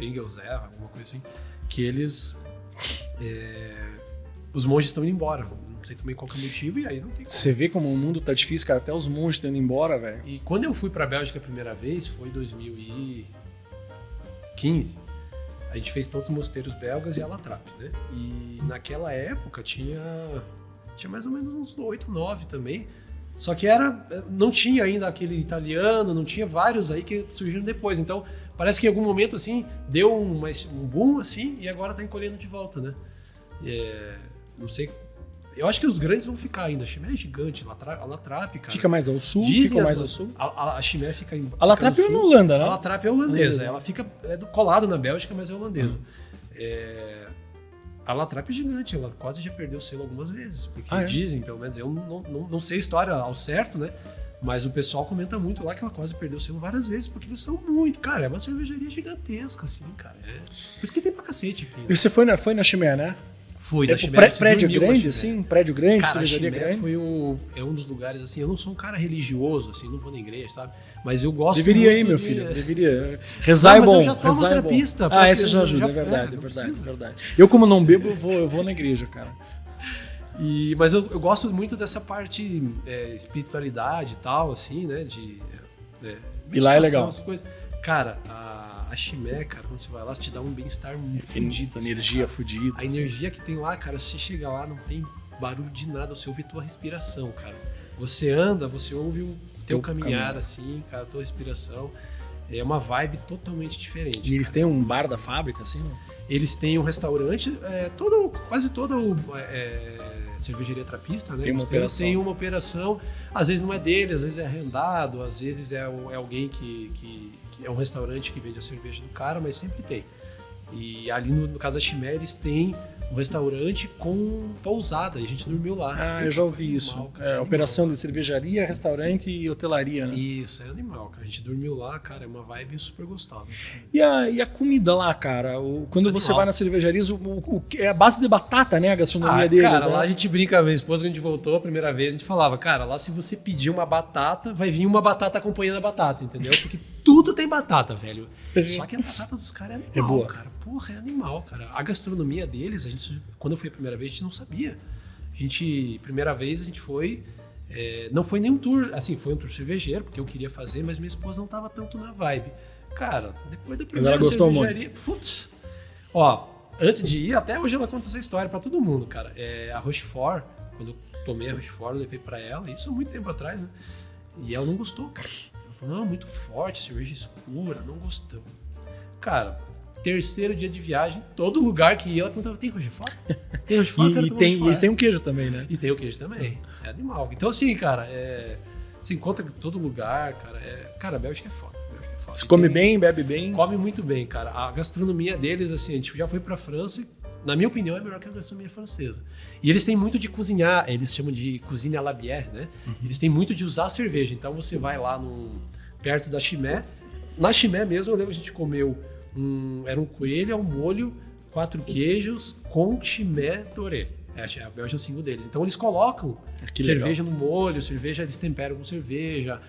alguma coisa assim, que eles... os monges estão indo embora, não sei também qual que é o motivo, e aí não tem como. Você vê como o mundo tá difícil, cara, até os monges estão indo embora, velho. E quando eu fui pra Bélgica a primeira vez, foi em 2015, a gente fez todos os mosteiros belgas e a La Trappe, né? E naquela época tinha mais ou menos uns 8, 9 também, só que não tinha ainda aquele italiano, não tinha vários aí que surgiram depois, então parece que em algum momento assim, deu um boom assim, e agora tá encolhendo de volta, né? Não sei. Eu acho que os grandes vão ficar ainda. A Chimé é gigante, a La Trappe, cara. Fica mais ao sul? Ao sul? A Chimé fica em. A La Trappe é na Holanda, né? A La Trappe é holandesa. Ela fica colada na Bélgica, mas é holandesa. A La Trappe é gigante, ela quase já perdeu o selo algumas vezes. Porque dizem, pelo menos, eu não sei a história ao certo, né? Mas o pessoal comenta muito lá que ela quase perdeu o selo várias vezes, porque eles são muito. Cara, é uma cervejaria gigantesca, assim, cara. Por isso que tem pra cacete aqui. E você foi na Chimé, né? Fui da Chimé. Prédio grande, assim? Prédio grande, cara, cervejaria grande? É um dos lugares, assim, eu não sou um cara religioso, assim, não vou na igreja, sabe? Mas eu gosto Deveria ir, meu filho, deveria. Rezar é bom. Eu já tomo trapista. Esse já ajuda, é verdade. Eu, como não bebo, eu vou na igreja, cara. Mas eu gosto muito dessa parte espiritualidade e tal, assim, né? E lá é legal. Essas coisas. Cara, a Chimé, cara, quando você vai lá, você te dá um bem-estar fudido. Energia fudida. A energia que tem lá, cara, você chega lá, não tem barulho de nada, você ouve a tua respiração, cara. Você anda, você ouve o teu caminhar, assim, cara, a tua respiração. É uma vibe totalmente diferente. E eles têm um bar da fábrica, assim, não? Eles têm um restaurante, quase toda cervejaria trapista, né? Tem uma operação, às vezes não é dele, às vezes é arrendado, às vezes é alguém que é um restaurante que vende a cerveja do cara, mas sempre tem. E ali no caso da Chimé, eles têm um restaurante com pousada, e a gente dormiu lá. Eu já ouvi isso. Animal, cara, operação de cervejaria, restaurante e hotelaria, né? Isso, é animal, cara. A gente dormiu lá, cara, é uma vibe super gostosa. E a comida lá, cara? Quando você vai nas cervejarias, é a base de batata, né? A gastronomia deles, cara, né? lá a gente brinca, minha esposa, quando a gente voltou a primeira vez, a gente falava, cara, lá se você pedir uma batata, vai vir uma batata acompanhando a batata, entendeu? Porque tudo tem batata, velho. Só que a batata dos caras é animal, é boa. Cara. Porra, é animal, cara. A gastronomia deles, quando eu fui a primeira vez, a gente não sabia. Primeira vez a gente foi... não foi nem um tour, assim, foi um tour cervejeiro, porque eu queria fazer, mas minha esposa não tava tanto na vibe. Cara, depois da primeira cervejaria... Putz, ó, antes de ir, até hoje ela conta essa história pra todo mundo, cara. A Rochefort, quando eu tomei a Rochefort, eu levei pra ela, isso há muito tempo atrás, né? E ela não gostou, cara. Ela falou, não, muito forte, cerveja escura, não gostamos. Cara, terceiro dia de viagem, todo lugar que ia, ela perguntava, tem Rochefort? Tem Rochefort? E eles têm um queijo também, né? E tem o queijo também. É animal. Então, assim, cara, você encontra em todo lugar, cara. Cara, a Bélgica é foda. Você come bem, bebe bem? Come muito bem, cara. A gastronomia deles, assim, a gente já foi pra França, na minha opinião, é melhor que a gastronomia francesa. E eles têm muito de cozinhar, eles chamam de cuisine à la bière, né? Uhum. Eles têm muito de usar cerveja. Então, você vai lá perto da Chimé. Na Chimé mesmo, eu lembro que a gente comeu era um coelho ao molho, 4 queijos com Chimé Doré. A Bélgica é o símbolo deles. Então eles colocam cerveja no molho, cerveja eles temperam com cerveja,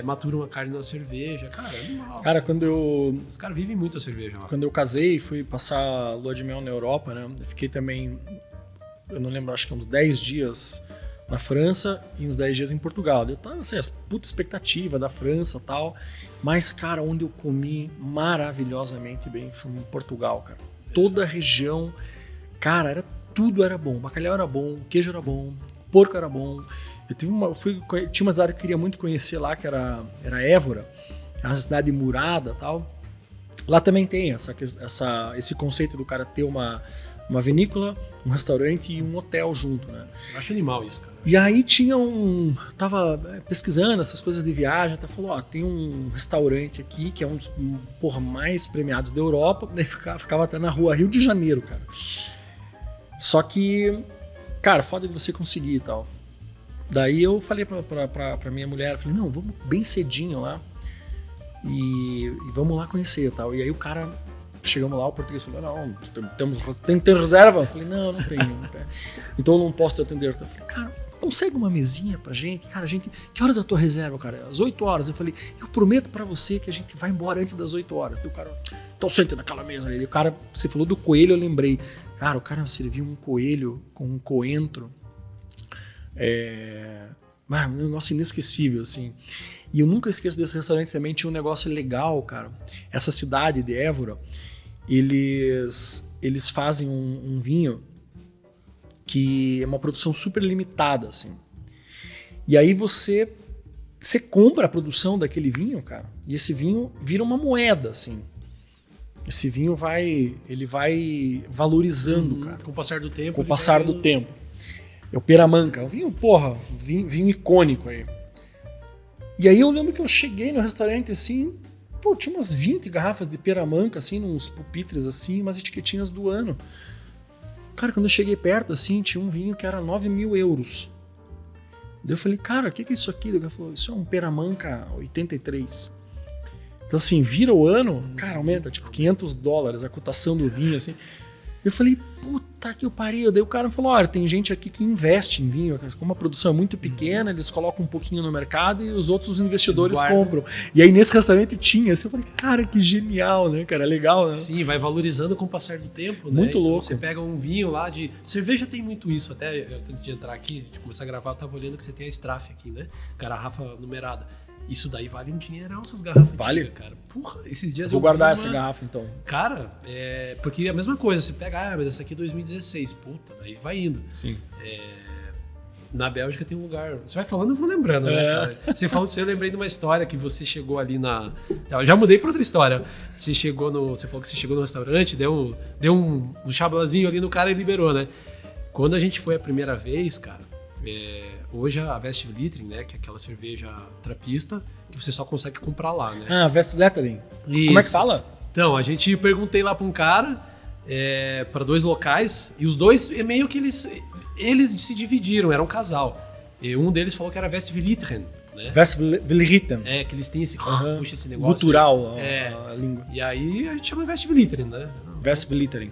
maturam a carne na cerveja. Cara, é animal. Cara, os caras vivem muito a cerveja lá. Quando eu casei, fui passar lua de mel na Europa, né? Eu fiquei também, eu não lembro, acho que uns 10 dias na França e uns 10 dias em Portugal. Eu tava assim, puta expectativa da França e tal. Mas, cara, onde eu comi maravilhosamente bem foi em Portugal, cara. Toda a região, cara, tudo era bom. O bacalhau era bom, o queijo era bom, o porco era bom. Tinha uma cidade que eu queria muito conhecer lá, que era Évora, uma cidade murada e tal. Lá também tem esse conceito do cara ter uma vinícola, um restaurante e um hotel junto, né? Eu acho animal isso, cara. E aí tava pesquisando essas coisas de viagem, até falou, tem um restaurante aqui que é um dos mais premiados da Europa, daí ficava até na rua Rio de Janeiro, cara. Só que, cara, foda de você conseguir e tal. Daí eu falei pra minha mulher, falei, não, vamos bem cedinho lá e vamos lá conhecer e tal. E aí o cara... Chegamos lá, o português falou, não, tem que ter reserva? Eu falei, não tenho. Então eu não posso te atender. Eu falei, cara, consegue uma mesinha pra gente? Cara, que horas é a tua reserva, cara? Às 8 horas. Eu falei, eu prometo pra você que a gente vai embora antes das 8 horas. Daí o cara, então senta naquela mesa ali. E o cara, você falou do coelho, eu lembrei. Cara, o cara serviu um coelho com um coentro. Nossa, inesquecível, assim. E eu nunca esqueço desse restaurante também, tinha um negócio legal, cara. Essa cidade de Évora, eles fazem um vinho que é uma produção super limitada, assim. E aí você compra a produção daquele vinho, cara, e esse vinho vira uma moeda, assim. Esse vinho vai valorizando, cara. Com o passar do tempo. Com o passar do tempo. É o Peramanca, um vinho icônico aí. E aí eu lembro que eu cheguei no restaurante assim, tinha umas 20 garrafas de Peramanca, assim, nos pupitres, assim, umas etiquetinhas do ano. Cara, quando eu cheguei perto, assim, tinha um vinho que era 9.000 euros. Daí eu falei, cara, o que é isso aqui? Ele falou, isso é um Peramanca 83. Então, assim, vira o ano, cara, aumenta, tipo, $500 a cotação do vinho, assim. Eu falei, puta que pariu. Daí o cara falou, olha, tem gente aqui que investe em vinho, como a produção é muito pequena, eles colocam um pouquinho no mercado e os outros investidores compram. E aí nesse restaurante tinha, assim, eu falei, cara, que genial, né, cara, legal, né? Sim, vai valorizando com o passar do tempo, né? Muito louco. Então você pega um vinho lá de... Cerveja tem muito isso, até antes de entrar aqui, de começar a gravar, eu tava olhando que você tem a Straff aqui, né? Garrafa numerada. Isso daí vale um dinheirão, essas garrafas. Vale? Antigas, cara. Porra, esses dias eu vou guardar essa garrafa, então. Cara, porque é a mesma coisa. Você pega, mas essa aqui é 2016. Puta, aí vai indo. Sim. Na Bélgica tem um lugar... Você vai falando, eu vou lembrando, né, cara? Você falou disso, eu lembrei de uma história que você chegou ali na... Eu já mudei pra outra história. Você falou que você chegou no restaurante, deu um chablazinho ali no cara e liberou, né? Quando a gente foi a primeira vez, cara... hoje a Westvleteren, né, que é aquela cerveja trapista que você só consegue comprar lá, né? Westvleteren. Como é que fala? Então, a gente perguntei lá pra um cara, para 2 locais, e os dois meio que eles se dividiram, era um casal. E um deles falou que era Westvleteren, né? Westvleteren. Que eles têm esse, puxa, esse negócio. Gutural, a língua. E aí a gente chama Westvleteren, né? Westvleteren.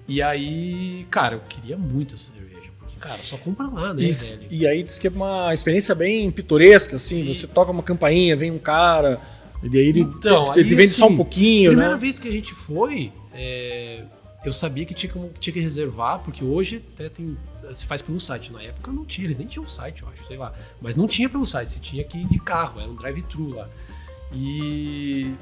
E aí, cara, eu queria muito essa cerveja, porque, cara, só compra lá, né, velho? E aí diz que é uma experiência bem pitoresca, assim, você toca uma campainha, vem um cara, e daí ele vende assim, só um pouquinho, primeira né? vez que a gente foi, eu sabia que tinha que reservar, porque hoje até se faz pelo site. Na época não tinha, eles nem tinham site, eu acho, sei lá. Mas não tinha pelo site, você tinha que ir de carro, era um drive-thru lá. E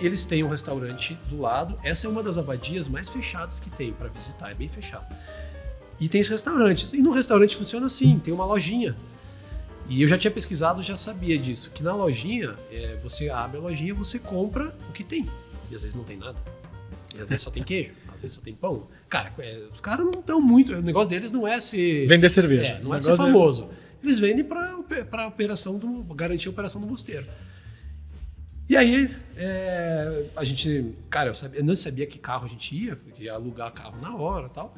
eles têm um restaurante do lado. Essa é uma das abadias mais fechadas que tem para visitar, é bem fechado. E tem esse restaurante. E no restaurante funciona assim, tem uma lojinha. E eu já tinha pesquisado, já sabia disso, que na lojinha, você abre a lojinha, você compra o que tem. E às vezes não tem nada. E às vezes só tem queijo, às vezes só tem pão. Cara, os caras não estão muito... O negócio deles não é ser... Vender cerveja. Não é ser famoso. Eles vendem para garantir a operação do mosteiro. E aí, a gente... Cara, eu não sabia que carro a gente ia alugar carro na hora e tal.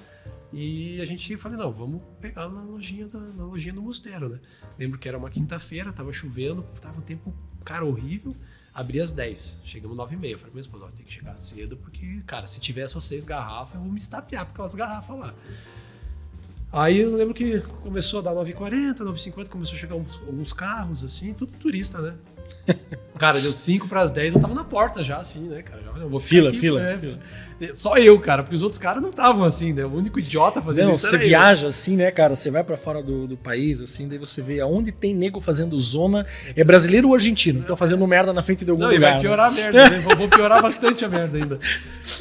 E a gente falei, não, vamos pegar na lojinha do mosteiro, né? Lembro que era uma quinta-feira, tava chovendo, tava um tempo, cara, horrível. Abri às 10, chegamos 9h30. Eu falei, minha esposa, tem que chegar cedo, porque, cara, se tiver só 6 garrafas, eu vou me estapear por aquelas garrafas lá. Aí eu lembro que começou a dar 9h40, 9h50, começou a chegar alguns carros, assim, tudo turista, né? Cara, deu 5 para as 10, eu tava na porta já, assim, né, cara? Eu vou fila. Só eu, cara, porque os outros caras não estavam assim, né? O único idiota fazendo isso você era viaja assim, né, cara? Você vai pra fora do país, assim, daí você vê aonde tem nego fazendo zona. É brasileiro ou argentino? Estão fazendo merda na frente de algum lugar. Vai piorar a merda, né? Vou piorar bastante a merda ainda.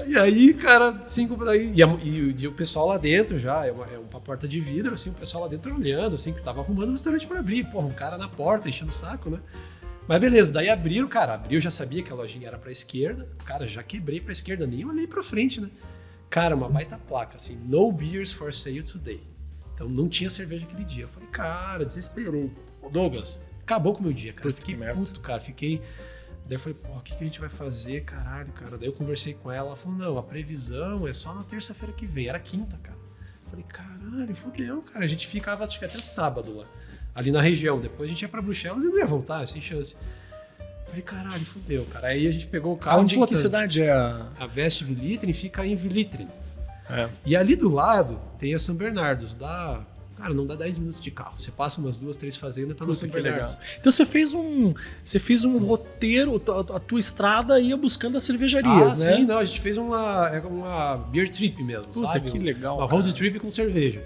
E aí, cara, 5 por aí. E o pessoal lá dentro já, é uma porta de vidro, assim, o pessoal lá dentro olhando, assim, que tava arrumando um restaurante pra abrir. Porra, um cara na porta, enchendo o saco, né? Mas beleza, daí abriu, já sabia que a lojinha era pra esquerda. Cara, já quebrei pra esquerda, nem olhei pra frente, né? Cara, uma baita placa, assim, no beers for sale today. Então não tinha cerveja aquele dia. Eu falei, cara, desesperou. Douglas, acabou com o meu dia, cara. Fiquei puto, cara. Daí eu falei, pô, o que a gente vai fazer? Caralho, cara. Daí eu conversei com ela, ela falou, não, a previsão é só na terça-feira que vem. Era quinta, cara. Eu falei, caralho, fodeu, cara. A gente ficava, acho que até sábado lá. Ali na região. Depois a gente ia pra Bruxelas e não ia voltar, sem chance. Falei, caralho, fudeu, cara. Aí a gente pegou o carro. Onde, que cidade é a Westvleteren fica em Vlieteren. E ali do lado tem a São Bernardos. Cara, não dá 10 minutos de carro. Você passa umas 2, 3 fazendas e tá no São Bernardos. Então você fez um roteiro, a tua estrada ia buscando as cervejarias, né? Sim, não. A gente fez uma beer trip mesmo, sabe? Que legal. Uma road trip com cerveja.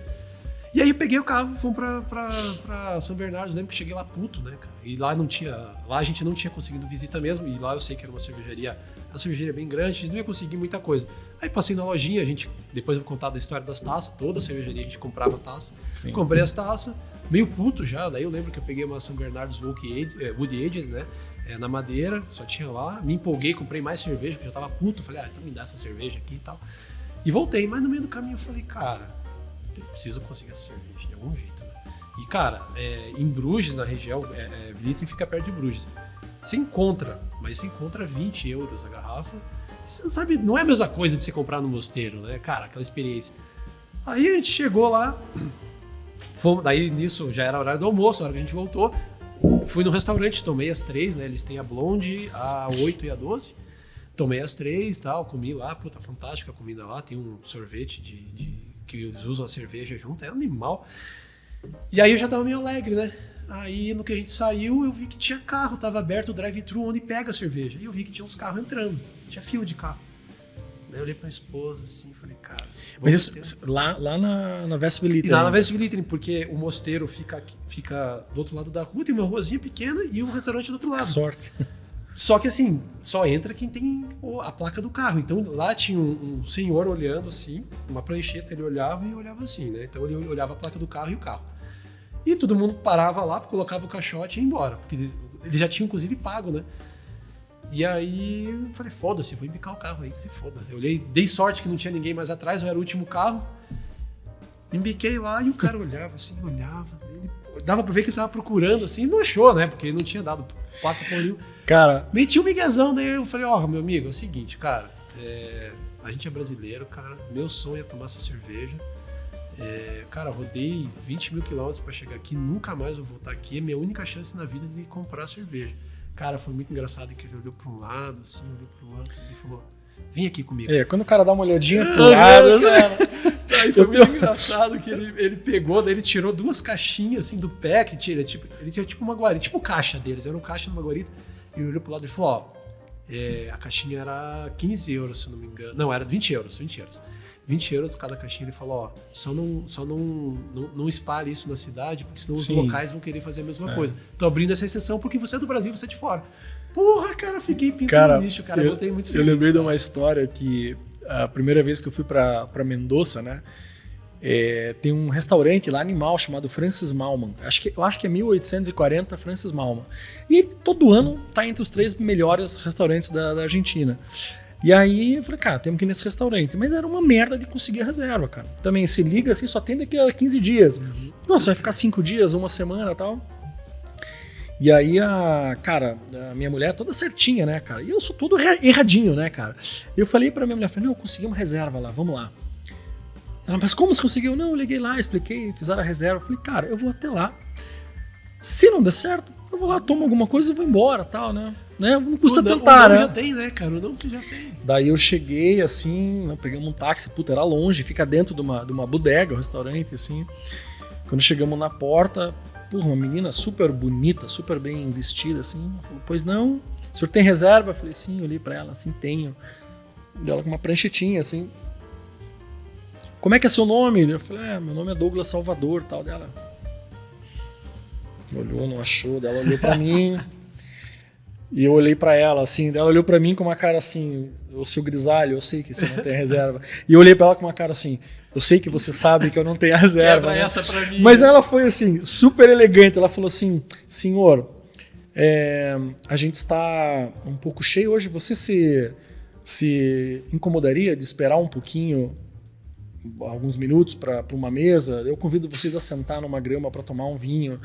E aí eu peguei o carro, fomos pra São Bernardo. Lembro que cheguei lá puto, né, cara? E lá a gente não tinha conseguido visita mesmo. E lá eu sei que era uma cervejaria bem grande, a gente não ia conseguir muita coisa. Aí passei na lojinha, depois eu vou contar da história das taças. Toda a cervejaria a gente comprava taça. Sim. Comprei as taças, meio puto já. Daí eu lembro que eu peguei uma São Bernardo's Wood Aged, né? Na madeira, só tinha lá. Me empolguei, comprei mais cerveja, porque eu já tava puto. Falei, então me dá essa cerveja aqui e tal. E voltei, mas no meio do caminho eu falei, cara, eu preciso conseguir essa cerveja de algum jeito, né? E, cara, em Bruges, na região, Vlieteren fica perto de Bruges. Você encontra 20 euros a garrafa. E você sabe, não é a mesma coisa de você comprar no mosteiro, né? Cara, aquela experiência. Aí a gente chegou lá, daí nisso já era horário do almoço, a hora que a gente voltou. Fui no restaurante, tomei as 3, né? Eles têm a Blonde, a 8 e a 12. Tomei as 3 e tal, comi lá, puta, fantástica a comida lá. Tem um sorvete que eles usam a cerveja junto, é animal. E aí eu já tava meio alegre, né? Aí no que a gente saiu, eu vi que tinha carro, tava aberto o drive-thru onde pega a cerveja. E eu vi que tinha uns carros entrando, tinha fila de carro. Daí eu olhei pra minha esposa assim, falei, cara... Mas isso lá na Westvleteren. E lá na Westvleteren, porque o mosteiro fica do outro lado da rua, tem uma ruazinha pequena e o restaurante do outro lado. Sorte. Só que assim, só entra quem tem a placa do carro. Então lá tinha um senhor olhando assim, uma prancheta, ele olhava e olhava assim, né? Então ele olhava a placa do carro e o carro. E todo mundo parava lá, colocava o caixote e ia embora. Porque ele já tinha inclusive pago, né? E aí eu falei, foda-se, vou embicar o carro aí, que se foda. Eu olhei, dei sorte que não tinha ninguém mais atrás, eu era o último carro. Embiquei lá e o cara olhava assim, dava pra ver que ele tava procurando assim, e não achou, né? Porque ele não tinha dado placa por nenhum. Cara, meti um miguezão, daí eu falei, meu amigo, é o seguinte, cara, a gente é brasileiro, cara, meu sonho é tomar essa cerveja. Cara, rodei 20 mil quilômetros pra chegar aqui, nunca mais vou voltar aqui, é minha única chance na vida de comprar cerveja. Cara, foi muito engraçado que ele olhou pra um lado, assim, olhou pro outro e falou, vem aqui comigo. Quando o cara dá uma olhadinha pro lado, Aí foi muito engraçado que ele pegou, daí ele tirou 2 caixinhas assim do pack, ele tinha tipo uma guarita, tipo caixa deles, era um caixa numa guarita, e ele olhou pro lado e falou, a caixinha era 15 euros, se não me engano. Não, era 20 euros. 20 euros cada caixinha. Ele falou, só não espalhe isso na cidade, porque senão os locais vão querer fazer a mesma coisa. Tô abrindo essa exceção porque você é do Brasil, você é de fora. Porra, cara, fiquei pinto no lixo, cara. Eu voltei muito feliz. Eu lembrei de uma história que a primeira vez que eu fui pra Mendoza, né? Tem um restaurante lá animal chamado Francis Mallmann. Eu acho que é 1840 Francis Mallmann. E todo ano tá entre os 3 melhores restaurantes da Argentina. E aí eu falei, cara, temos que ir nesse restaurante. Mas era uma merda de conseguir a reserva, cara. Também se liga assim, só tem daqui a 15 dias. Nossa, vai ficar 5 dias, uma semana e tal. E aí a minha mulher é toda certinha, né, cara? E eu sou todo erradinho, né, cara? Eu falei pra minha mulher, não, eu consegui uma reserva lá, vamos lá. Ela, mas como você conseguiu? Não, eu liguei lá, expliquei, fizeram a reserva. Eu falei, cara, eu vou até lá. Se não der certo, eu vou lá, tomo alguma coisa e vou embora, tal, né? Não custa tentar, né? O nome já tem, né, cara? O nome você já tem. Daí eu cheguei, assim, pegamos um táxi, puta, era longe, fica dentro de uma bodega, um restaurante, assim. Quando chegamos na porta, uma menina super bonita, super bem vestida, assim. Falou, pois não, o senhor tem reserva? Eu falei, sim, eu olhei pra ela, assim, tenho. Dela com uma pranchetinha, assim. Como é que é seu nome? Eu falei, meu nome é Douglas Salvador, tal, dela. Olhou, não achou, dela olhou pra mim. E eu olhei pra ela, assim, ela olhou pra mim com uma cara assim, o seu grisalho, eu sei que você não tem reserva. E eu olhei pra ela com uma cara assim, eu sei que você sabe que eu não tenho a reserva. Quebra essa pra mim. Mas ela foi assim, super elegante, ela falou assim, senhor, a gente está um pouco cheio hoje, você se incomodaria de esperar um pouquinho, alguns minutos para uma mesa? Eu convido vocês a sentar numa grama para tomar um vinho.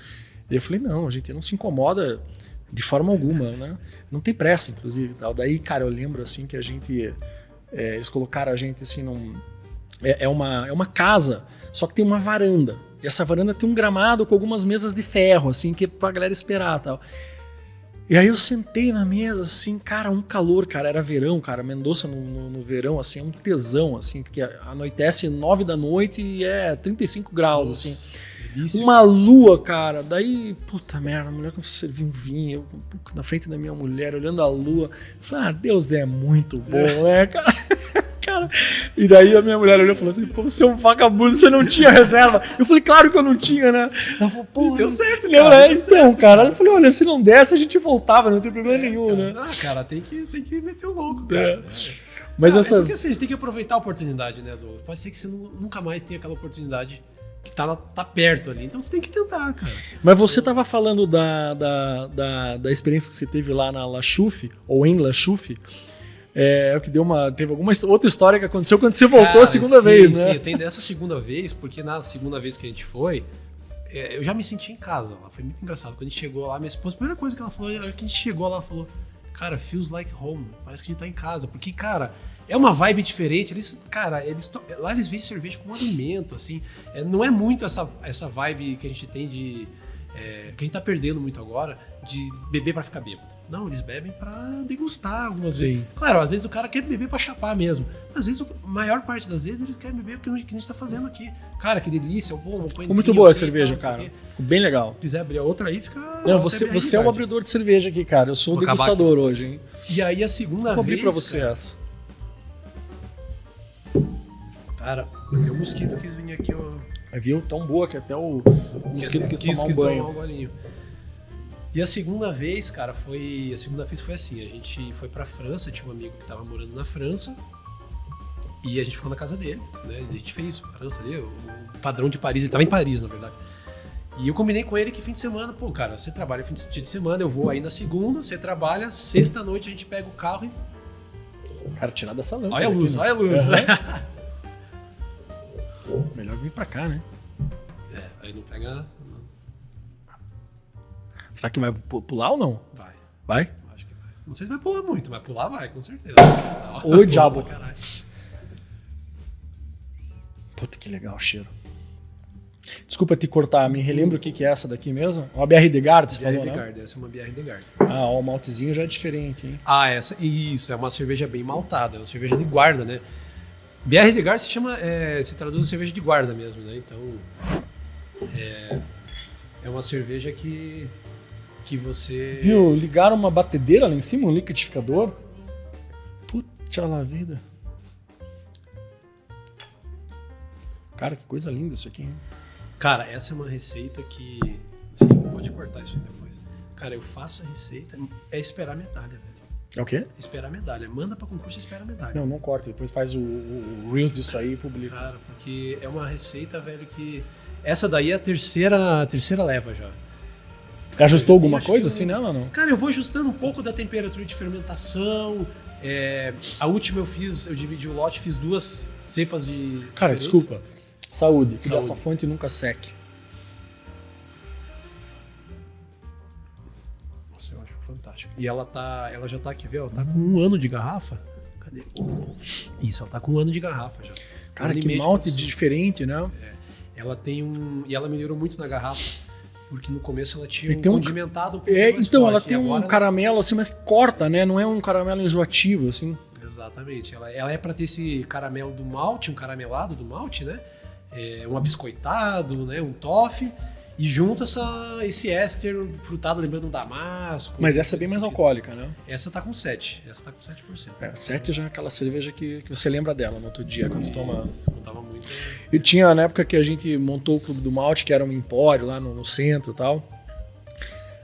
E eu falei, não, a gente não se incomoda de forma alguma, né? Não tem pressa, inclusive. Tal. Daí, cara, eu lembro assim que a gente... eles colocaram a gente assim num... É uma casa, só que tem uma varanda. E essa varanda tem um gramado com algumas mesas de ferro, assim, que é pra galera esperar, tal. E aí eu sentei na mesa, assim, cara, um calor, cara, era verão, cara, Mendoza no verão, assim, é um tesão, assim, porque anoitece 9 da noite e é 35 graus, nossa, assim. Delícia. Uma lua, cara, daí, puta merda, a mulher que serviu um vinho, eu, na frente da minha mulher, olhando a lua, eu falei, Deus é muito bom, né, cara? Cara, e daí a minha mulher olhou e falou assim, pô, você é um vagabundo, você não tinha reserva. Eu falei, claro que eu não tinha, né? Ela falou, pô, deu certo, cara. Então, certo, cara. Eu falei, olha, se não desse, a gente voltava, não tem problema nenhum, cara. né? Cara, tem que meter o louco, cara. Mas essas... porque assim, a gente tem que aproveitar a oportunidade, né, Douglas? Pode ser que você nunca mais tenha aquela oportunidade que tá perto ali. Então você tem que tentar, cara. Mas você tava falando da experiência que você teve lá na La Chouffe, ou em La Chouffe. Teve alguma outra história que aconteceu quando você voltou a segunda vez, né? Sim, tem dessa segunda vez, porque na segunda vez que a gente foi, eu já me senti em casa lá. Foi muito engraçado. Quando a gente chegou lá, minha esposa, a primeira coisa que ela falou, que a gente chegou lá, ela falou, cara, feels like home. Parece que a gente tá em casa. Porque, cara, é uma vibe diferente. Lá eles vendem cerveja como alimento, assim. Não é muito essa vibe que a gente tem de... que a gente tá perdendo muito agora, de beber pra ficar bêbado. Não, eles bebem pra degustar algumas vezes. Claro, às vezes o cara quer beber pra chapar mesmo. Mas às vezes, a maior parte das vezes, ele quer beber o que a gente tá fazendo aqui. Cara, que delícia, bom. Ficou muito boa a cerveja, cara. Ficou bem legal. Se quiser abrir a outra aí, fica... Não, você é um abridor de cerveja aqui, cara. Eu sou um degustador hoje, hein? E aí a segunda vez... Vou abrir pra você essa. Cara, até o mosquito quis vir aqui, ó. Viu? Tão boa que até o mosquito quis tomar um banho. Tomar um golinho. E a segunda vez, cara, foi assim, a gente foi pra França, tinha um amigo que tava morando na França, e a gente ficou na casa dele, né? A gente fez França ali, o padrão de Paris, ele tava em Paris, na verdade. E eu combinei com ele que fim de semana, pô, cara, você trabalha fim de semana, eu vou aí na segunda, você trabalha, sexta-noite a gente pega o carro e... Cara, tirar dessa lâmpada. Olha a luz, olha a luz. Melhor vir pra cá, né? Aí não pega... Será que vai pular ou não? Vai. Vai? Acho que vai. Não sei se vai pular muito, mas pular vai, com certeza. Ô, diabo. Caralho. Puta, que legal o cheiro. Desculpa te cortar, me relembra o que é essa daqui mesmo? Uma BR Degard, você falou, Degard, né? essa é uma BR Degard. Ah, ó, o maltezinho já é diferente, hein? Isso, é uma cerveja bem maltada, é uma cerveja de guarda, né? BR Degard se traduz em cerveja de guarda mesmo, né? Então, é uma cerveja que você... Viu, ligaram uma batedeira lá em cima, um liquidificador? Puta la vida. Cara, que coisa linda isso aqui, hein? Cara, essa é uma receita que... Você pode cortar isso aí depois. Cara, eu faço a receita, é esperar medalha, velho. É o quê? Esperar medalha. Manda pra concurso e espera medalha. Não corta, depois faz o Reels disso aí e publica. Cara, porque é uma receita, velho, que... Essa daí é a terceira leva já. Ajustou alguma coisa assim nela ou não? Cara, eu vou ajustando um pouco da temperatura de fermentação. A última eu dividi o lote, fiz 2 cepas de... Cara, diferentes. desculpa. Saúde. Que Saúde. dessa fonte nunca seque. Nossa, eu acho fantástico. E ela já tá aqui, viu? Ela tá com 1 ano de garrafa. Cadê? Isso, ela tá com 1 ano de garrafa já. Cara, 1 ano e que meio de malte produção. diferente, né? Ela tem E ela melhorou muito na garrafa. Porque no começo ela tinha E tem condimentado um pouco mais então, forte. ela tem um caramelo assim, mas que corta, né? Não é um caramelo enjoativo, assim. Exatamente. Ela é pra ter esse caramelo do malte, um caramelado do malte, né? Um abiscoitado, né? Um toffee. E junto esse éster frutado, lembrando um damasco. Mas essa é bem mais alcoólica, né? Essa tá com 7. Essa tá com 7%. 7 já é aquela cerveja que você lembra dela no outro dia, quando você toma. Contava muito. E tinha, na época que a gente montou o Clube do Malte, que era um empório lá no centro e tal.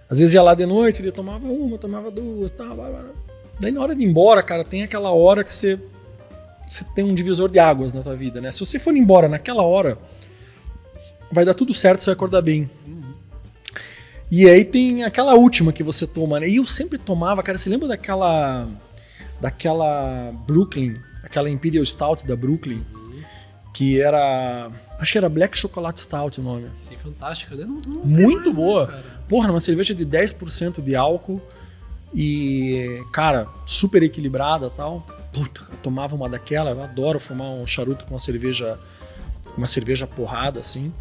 Às vezes ia lá de noite, ele tomava uma, tomava 2, tal. Daí na hora de ir embora, cara, tem aquela hora que você tem um divisor de águas na tua vida, né? Se você for embora naquela hora, vai dar tudo certo, você vai acordar bem. E aí tem aquela última que você toma, né? E eu sempre tomava, cara, você lembra daquela Brooklyn, aquela Imperial Stout da Brooklyn, que era, acho que era Black Chocolate Stout o nome. Sim, fantástica, né? Muito boa. Cara. Porra, uma cerveja de 10% de álcool e, cara, super equilibrada e tal. Puta, eu tomava uma daquela, eu adoro fumar um charuto com uma cerveja porrada, assim.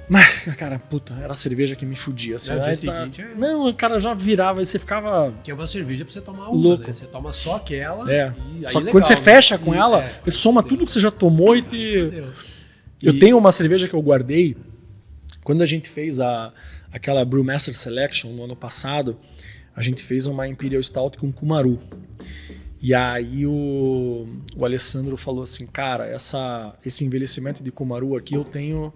Mas, cara, puta, era a cerveja que me fudia. Assim, No dia seguinte, Não, o cara já virava e você ficava... Que é uma cerveja pra você tomar uma, louco. Né? Você toma só aquela e aí só que legal, quando você né? fecha com ela, você soma tudo que você já tomou e Eu tenho uma cerveja que eu guardei quando a gente fez aquela Brewmaster Selection no ano passado. A gente fez uma Imperial Stout com Kumaru. E aí o Alessandro falou assim, cara, esse envelhecimento de Kumaru aqui eu tenho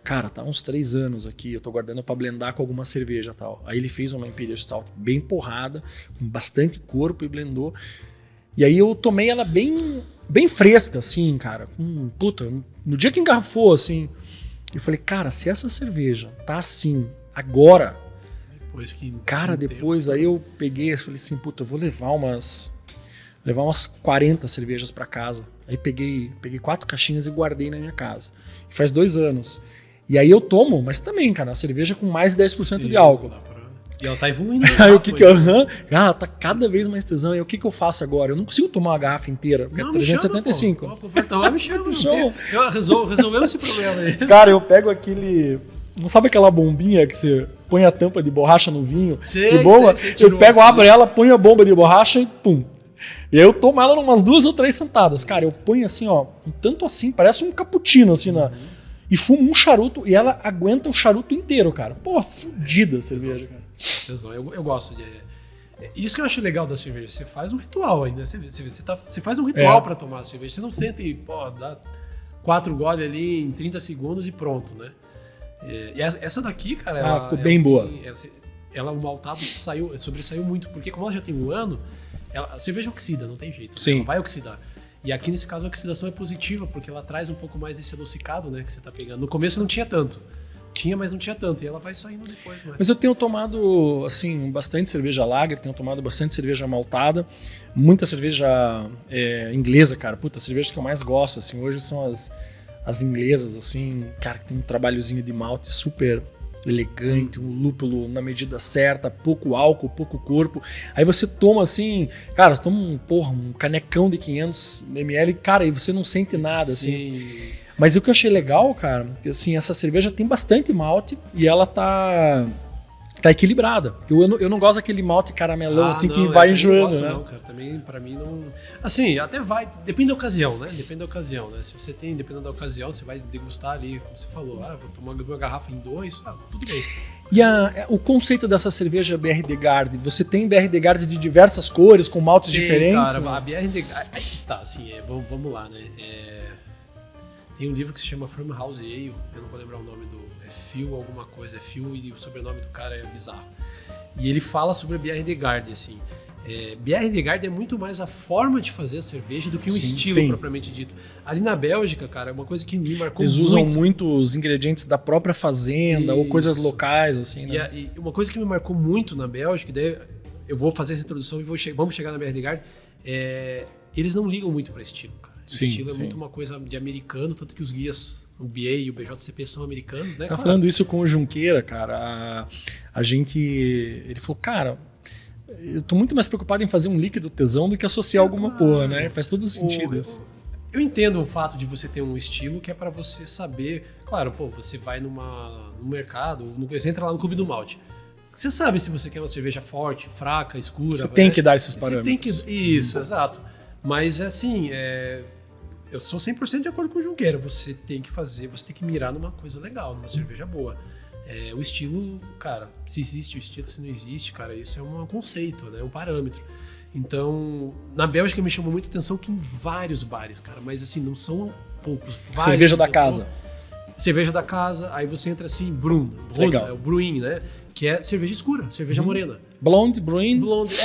cara, tá uns 3 anos aqui, eu tô guardando pra blendar com alguma cerveja e tal. Aí ele fez uma Imperial Stout bem porrada, com bastante corpo e blendou. E aí eu tomei ela bem fresca, assim, cara. Puta, no dia que engarrafou, assim, eu falei, cara, se essa cerveja tá assim, agora... Depois aí eu peguei e falei assim, puta, eu vou levar umas 40 cervejas pra casa. Aí peguei 4 caixinhas e guardei na minha casa. E faz 2 anos. E aí eu tomo, mas também, cara, a cerveja com mais de 10% de álcool. E ela tá evoluindo. Aí o que eu... Ela tá cada vez mais tesão. E o que eu faço agora? Eu não consigo tomar uma garrafa inteira, porque é 375. Me chama. Resolvemos esse problema aí. Cara, eu pego aquele... Não sabe aquela bombinha que você põe a tampa de borracha no vinho? Sei, eu pego, abro ela, ponho a bomba de borracha e pum. E aí eu tomo ela umas 2 ou 3 sentadas. Cara, eu ponho assim, ó, um tanto assim, parece um cappuccino, assim, e fumo um charuto e ela aguenta o charuto inteiro, cara. Pô, fudida a cerveja, cara. Eu gosto de... Isso que eu acho legal da cerveja. Você faz um ritual ainda. Você faz um ritual pra tomar a cerveja. Você não senta e, dá 4 goles ali em 30 segundos e pronto, né? E essa daqui, cara... ela ficou bem boa. O maltado sobressaiu muito, porque como ela já tem 1 ano, a cerveja oxida, não tem jeito. Sim. Ela vai oxidar. E aqui nesse caso a oxidação é positiva, porque ela traz um pouco mais desse adocicado, né, que você tá pegando. No começo não tinha tanto. Tinha, mas não tinha tanto. E ela vai saindo depois. Mas eu tenho tomado, assim, bastante cerveja lager, tenho tomado bastante cerveja maltada, muita cerveja inglesa, cara. Puta, as cervejas que eu mais gosto, assim, hoje são as inglesas, assim, cara, que tem um trabalhozinho de malte super, elegante, um lúpulo na medida certa, pouco álcool, pouco corpo. Aí você toma assim, cara, você toma um canecão de 500 ml, cara, e você não sente nada, assim. Mas o que eu achei legal, cara, que assim, essa cerveja tem bastante malte e ela tá equilibrada. Eu não gosto daquele malte caramelão, assim, que vai enjoando, né? Não, cara, também pra mim não... Assim, até vai... Depende da ocasião, né? Depende da ocasião, né? Se você tem, dependendo da ocasião, você vai degustar ali, como você falou, vou tomar uma garrafa em 2, tudo bem. E o conceito dessa cerveja BR Degard, você tem BR Degard de diversas cores, com maltes diferentes? Cara, né? a BR Degard... Tá, assim, vamos lá, né? Tem um livro que se chama Farmhouse Ale, eu não vou lembrar o nome do... Phil alguma coisa, Phil e o sobrenome do cara é bizarro. E ele fala sobre a BR Degard, assim. BR Degard é muito mais a forma de fazer a cerveja do que um estilo propriamente dito. Ali na Bélgica, cara, é uma coisa que me marcou muito. Eles usam muito os ingredientes da própria fazenda ou coisas locais, assim, né? E uma coisa que me marcou muito na Bélgica, daí eu vou fazer essa introdução e vamos chegar na BR Degard, eles não ligam muito para estilo, cara. Estilo é muito uma coisa de americano, tanto que os guias, o BA e o BJCP são americanos, né? Tá falando isso com o Junqueira, cara. A gente... Ele falou, cara, eu tô muito mais preocupado em fazer um líquido tesão do que associar alguma porra, né? Faz todo sentido isso. Eu entendo o fato de você ter um estilo que é para você saber... Claro, você vai no mercado, você entra lá no Clube do Malte. Você sabe se você quer uma cerveja forte, fraca, escura. Você tem que dar esses parâmetros. Isso, exato. Mas assim, eu sou 100% de acordo com o Junqueira. Você tem que mirar numa coisa legal, numa cerveja boa. O estilo, cara, se existe o estilo, se não existe, cara, isso é um conceito, né? Um parâmetro. Então, na Bélgica me chamou muita atenção que em vários bares, cara, mas assim, não são poucos. Cerveja da casa. Cerveja da casa, aí você entra assim, Brun, é o Bruin, né? Que é cerveja escura, cerveja morena. Blonde, Bruin. Blonde.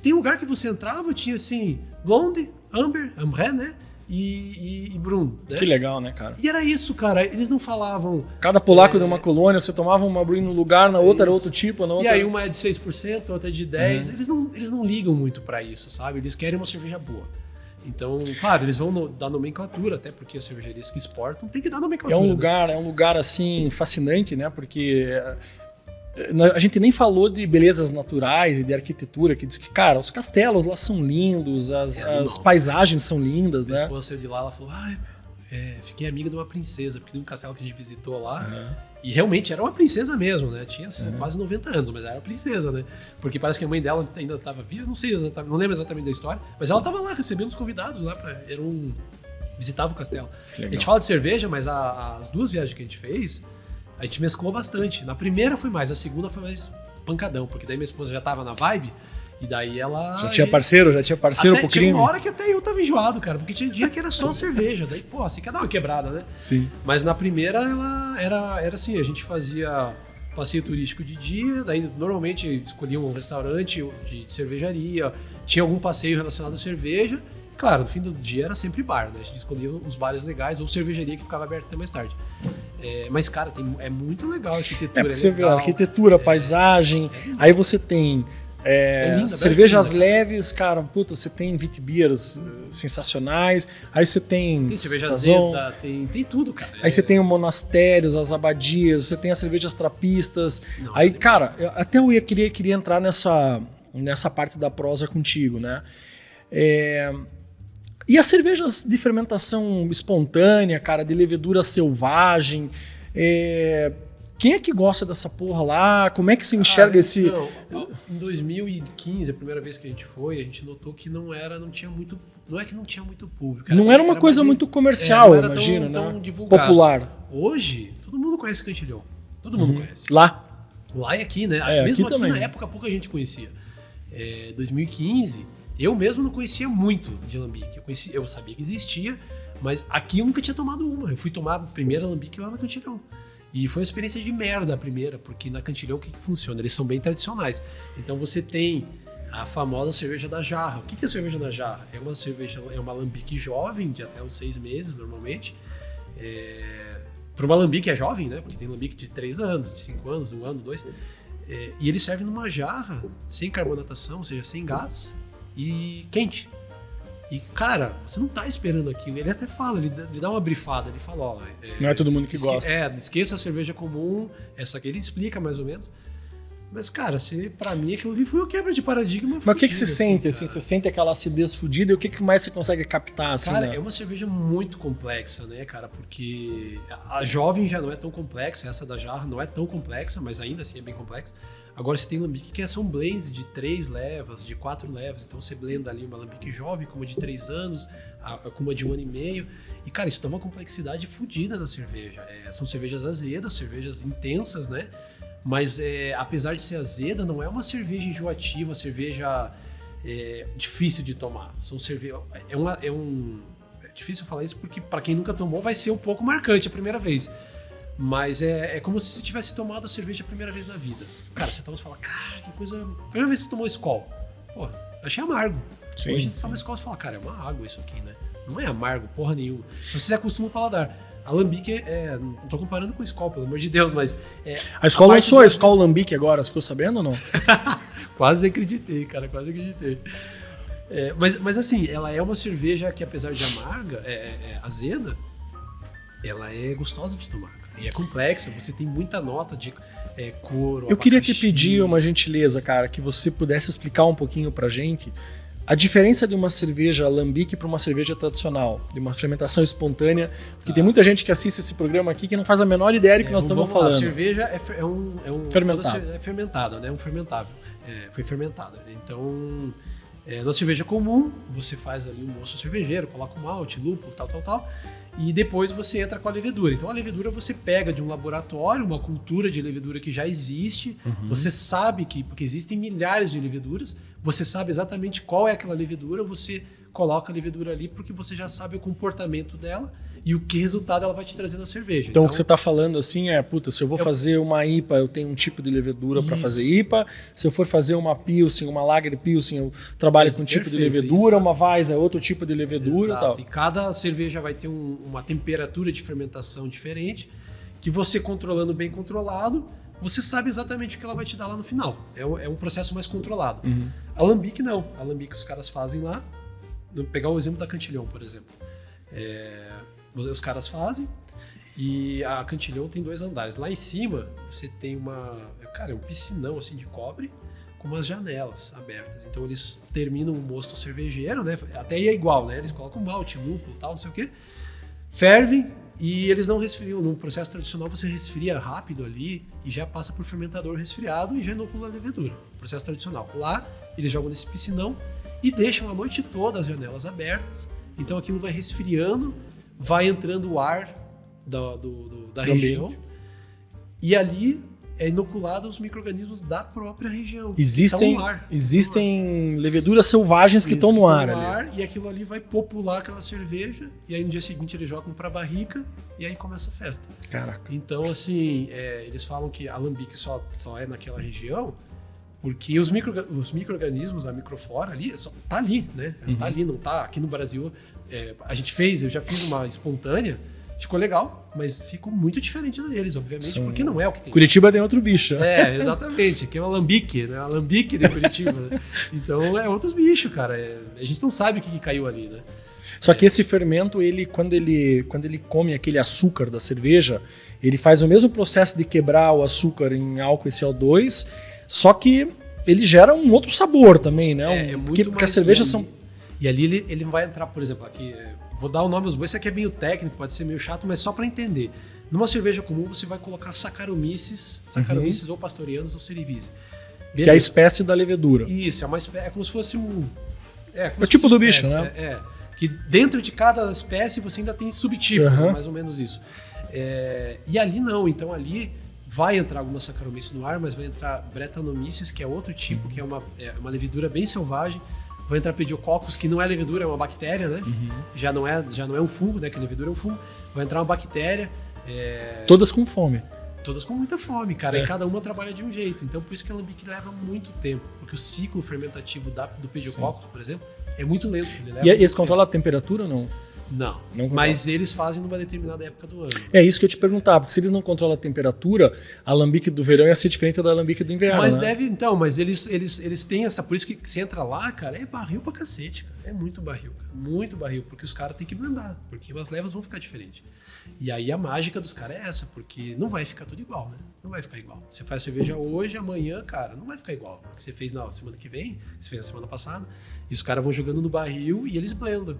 Tem lugar que você entrava, tinha assim, Blonde, Ambré, né? E Brun. Né? Que legal, né, cara? E era isso, cara. Eles não falavam... Cada polaco de uma colônia, você tomava uma Bruin num lugar, na outra era outro tipo, na outra... E aí uma é de 6%, outra é de 10%. Eles não ligam muito pra isso, sabe? Eles querem uma cerveja boa. Então, claro, eles vão dar nomenclatura, até porque as cervejarias que exportam tem que dar nomenclatura. É um lugar, assim, fascinante, né? Porque... A gente nem falou de belezas naturais e de arquitetura, que diz que, cara, os castelos lá são lindos, as paisagens são lindas, né? Minha esposa saiu de lá, ela falou, fiquei amiga de uma princesa, porque tem um castelo que a gente visitou lá, e realmente era uma princesa mesmo, né? Tinha quase 90 anos, mas era uma princesa, né? Porque parece que a mãe dela ainda estava viva, não sei exatamente, não lembro exatamente da história, mas ela estava lá recebendo os convidados lá, visitava o castelo. A gente fala de cerveja, mas as duas viagens que a gente fez, a gente mesclou bastante. Na primeira foi mais, a segunda foi mais pancadão, porque daí minha esposa já tava na vibe, e daí ela... Já tinha parceiro pro crime? Tinha uma hora que até eu tava enjoado, cara, porque tinha dia que era só cerveja, daí, você quer dar uma quebrada, né? Sim. Mas na primeira, ela era assim, a gente fazia passeio turístico de dia, daí normalmente escolhia um restaurante de cervejaria, tinha algum passeio relacionado à cerveja, e claro, no fim do dia era sempre bar, né? A gente escolhia uns bares legais, ou cervejaria que ficava aberta até mais tarde. Mas, cara, é muito legal a arquitetura. Porque você vê a arquitetura, a paisagem, aí você tem cervejas leves, cara, você tem Witbiers sensacionais, aí você tem cerveja Sazon, azeda, tem tudo, cara. Aí você tem os monastérios, as abadias, você tem as cervejas trapistas. Aí, cara, eu queria entrar nessa parte da prosa contigo, né? E as cervejas de fermentação espontânea, cara, de levedura selvagem, quem é que gosta dessa porra lá? Como é que se enxerga esse... Em 2015, a primeira vez que a gente foi, a gente notou que não tinha muito... Não é que não tinha muito público. Não era uma coisa muito comercial, eu imagino, tão né? Divulgado. Popular. Hoje, todo mundo conhece Cantilhão. Todo mundo conhece. Lá e aqui, né? aqui Mesmo aqui também. Na época, pouca gente conhecia. 2015, eu mesmo não conhecia muito de alambique. Eu sabia que existia, mas aqui eu nunca tinha tomado uma. Eu fui tomar a primeira alambique lá na Cantilhão. E foi uma experiência de merda a primeira, porque na Cantilhão o que funciona? Eles são bem tradicionais. Então você tem a famosa cerveja da jarra. O que é a cerveja da jarra? É uma alambique jovem, de até uns 6 meses normalmente. Para uma alambique é jovem, né? Porque tem alambique de 3 anos, de 5 anos, de 1 ano, 2. E ele serve numa jarra sem carbonatação, ou seja, sem gás, e quente. E, cara, você não tá esperando aquilo. Ele até fala, ele dá uma brifada, ele fala, ó... Não é todo mundo que gosta. Esqueça a cerveja comum, essa aqui ele explica mais ou menos. Mas, cara, pra mim aquilo ali foi uma quebra de paradigma. Mas o que você sente, assim? Você sente aquela acidez fodida e o que mais você consegue captar, assim? Cara, né? é uma cerveja muito complexa, né, cara? Porque a jovem já não é tão complexa, essa da jarra não é tão complexa, mas ainda assim é bem complexa. Agora você tem lambique que são blends de 3 levas, de 4 levas. Então você blenda ali uma lambique jovem com uma de 3 anos, com uma de 1 ano e meio. E, cara, isso dá uma complexidade fodida na cerveja. São cervejas azedas, cervejas intensas, né? Mas apesar de ser azeda, não é uma cerveja enjoativa, uma cerveja difícil de tomar. São cerveja, é difícil falar isso porque para quem nunca tomou vai ser um pouco marcante a primeira vez. Mas é como se você tivesse tomado a cerveja a primeira vez na vida. Cara, você toma e fala, cara, que coisa... Primeira vez que você tomou Skol, pô, achei amargo. Sim, hoje você toma Skol e fala, cara, é uma água isso aqui, né? Não é amargo, porra nenhuma. Você se acostuma ao paladar. A Lambique não tô comparando com o Skol, pelo amor de Deus, mas... a Skol lançou a Skol Lambique agora, você ficou sabendo ou não? Quase acreditei, cara, quase acreditei. Mas assim, ela é uma cerveja que apesar de amarga, azeda, ela é gostosa de tomar, cara. E é complexa, você tem muita nota de couro, Eu queria te pedir uma gentileza, cara, que você pudesse explicar um pouquinho pra gente a diferença de uma cerveja alambique para uma cerveja tradicional, de uma fermentação espontânea, porque tem muita gente que assiste esse programa aqui que não faz a menor ideia do que nós estamos falando. A cerveja é fermentado. É fermentada, né? É um fermentável. Foi fermentada. Então, na cerveja comum, você faz ali um moço cervejeiro, coloca o malte, lúpulo, tal. E depois você entra com a levedura. Então a levedura você pega de um laboratório, uma cultura de levedura que já existe. Você sabe porque existem milhares de leveduras. Você sabe exatamente qual é aquela levedura. Você coloca a levedura ali porque você já sabe o comportamento dela e o que resultado ela vai te trazer na cerveja. Então o que você está falando assim se eu vou fazer uma IPA, eu tenho um tipo de levedura para fazer IPA. Se eu for fazer uma Pilsen, uma Lager Pilsen, eu trabalho com um tipo de levedura. Uma Weiss é outro tipo de levedura. Exato. Tal. E cada cerveja vai ter uma temperatura de fermentação diferente, que você controlando bem controlado, você sabe exatamente o que ela vai te dar lá no final. É um processo mais controlado. A Lambique não. A Lambique os caras fazem lá. Vou pegar o exemplo da Cantillon, por exemplo. Os caras fazem e a Cantillon tem 2 andares. Lá em cima você tem um piscinão assim de cobre com umas janelas abertas. Então eles terminam o mosto cervejeiro, né? Até aí é igual, né? Eles colocam malte, lúpulo, tal, não sei o quê. Fervem e eles não resfriam. No processo tradicional você resfria rápido ali e já passa por fermentador resfriado e já inocula a levedura. Processo tradicional. Lá eles jogam nesse piscinão e deixam a noite toda as janelas abertas. Então aquilo vai resfriando, vai entrando o ar da região ambiente. E ali é inoculado os micro-organismos da própria região. Existem leveduras selvagens que estão no ar ali. E aquilo ali vai popular aquela cerveja e aí no dia seguinte eles jogam para barrica e aí começa a festa. Caraca. Então assim, eles falam que a Lambique só é naquela região porque os micro-organismos, a microflora ali, tá ali, né? Tá ali, não tá aqui no Brasil. Eu já fiz uma espontânea, ficou legal, mas ficou muito diferente deles, obviamente, porque não é o que tem. Curitiba tem outro bicho. Exatamente. Aqui é uma Lambique, né? A Lambique de Curitiba. Né? Então é outros bichos, cara. A gente não sabe o que caiu ali, né? Só que esse fermento, quando ele come aquele açúcar da cerveja, ele faz o mesmo processo de quebrar o açúcar em álcool e CO2, só que ele gera um outro sabor também, né? Porque as cervejas são... E ali ele vai entrar, por exemplo, aqui, vou dar o nome aos bois, isso aqui é meio técnico, pode ser meio chato, mas só para entender. Numa cerveja comum você vai colocar Saccharomyces ou Pastorianos ou Cerevisiae. Que é a espécie da levedura. Isso, é como se fosse um... É o tipo do bicho, né? Que dentro de cada espécie você ainda tem subtipos, mais ou menos isso. E ali não, então ali vai entrar algumas Saccharomyces no ar, mas vai entrar Brettanomyces, que é outro tipo, que é uma levedura bem selvagem. Vai entrar Pediococcus, que não é levedura, é uma bactéria, né? Já não é um fungo, né? Que a levedura é um fungo. Vai entrar uma bactéria. Todas com fome. Todas com muita fome, cara. E cada uma trabalha de um jeito. Então, por isso que a Lambique leva muito tempo. Porque o ciclo fermentativo do Pediococcus, por exemplo, é muito lento. E eles controlam a temperatura ou não? Não, controla. Mas eles fazem numa determinada época do ano. É isso que eu ia te perguntar, porque se eles não controlam a temperatura, a alambique do verão ia ser diferente da alambique do inverno, Mas né? mas eles têm essa... Por isso que você entra lá, cara, é barril pra cacete, cara. É muito barril, cara. Muito barril, porque os caras têm que blendar, porque as levas vão ficar diferentes. E aí a mágica dos caras é essa, porque não vai ficar tudo igual, né? Não vai ficar igual. Você faz cerveja hoje, amanhã, cara, não vai ficar igual. O que você fez na semana que vem, que você fez na semana passada, e os caras vão jogando no barril e eles blendam.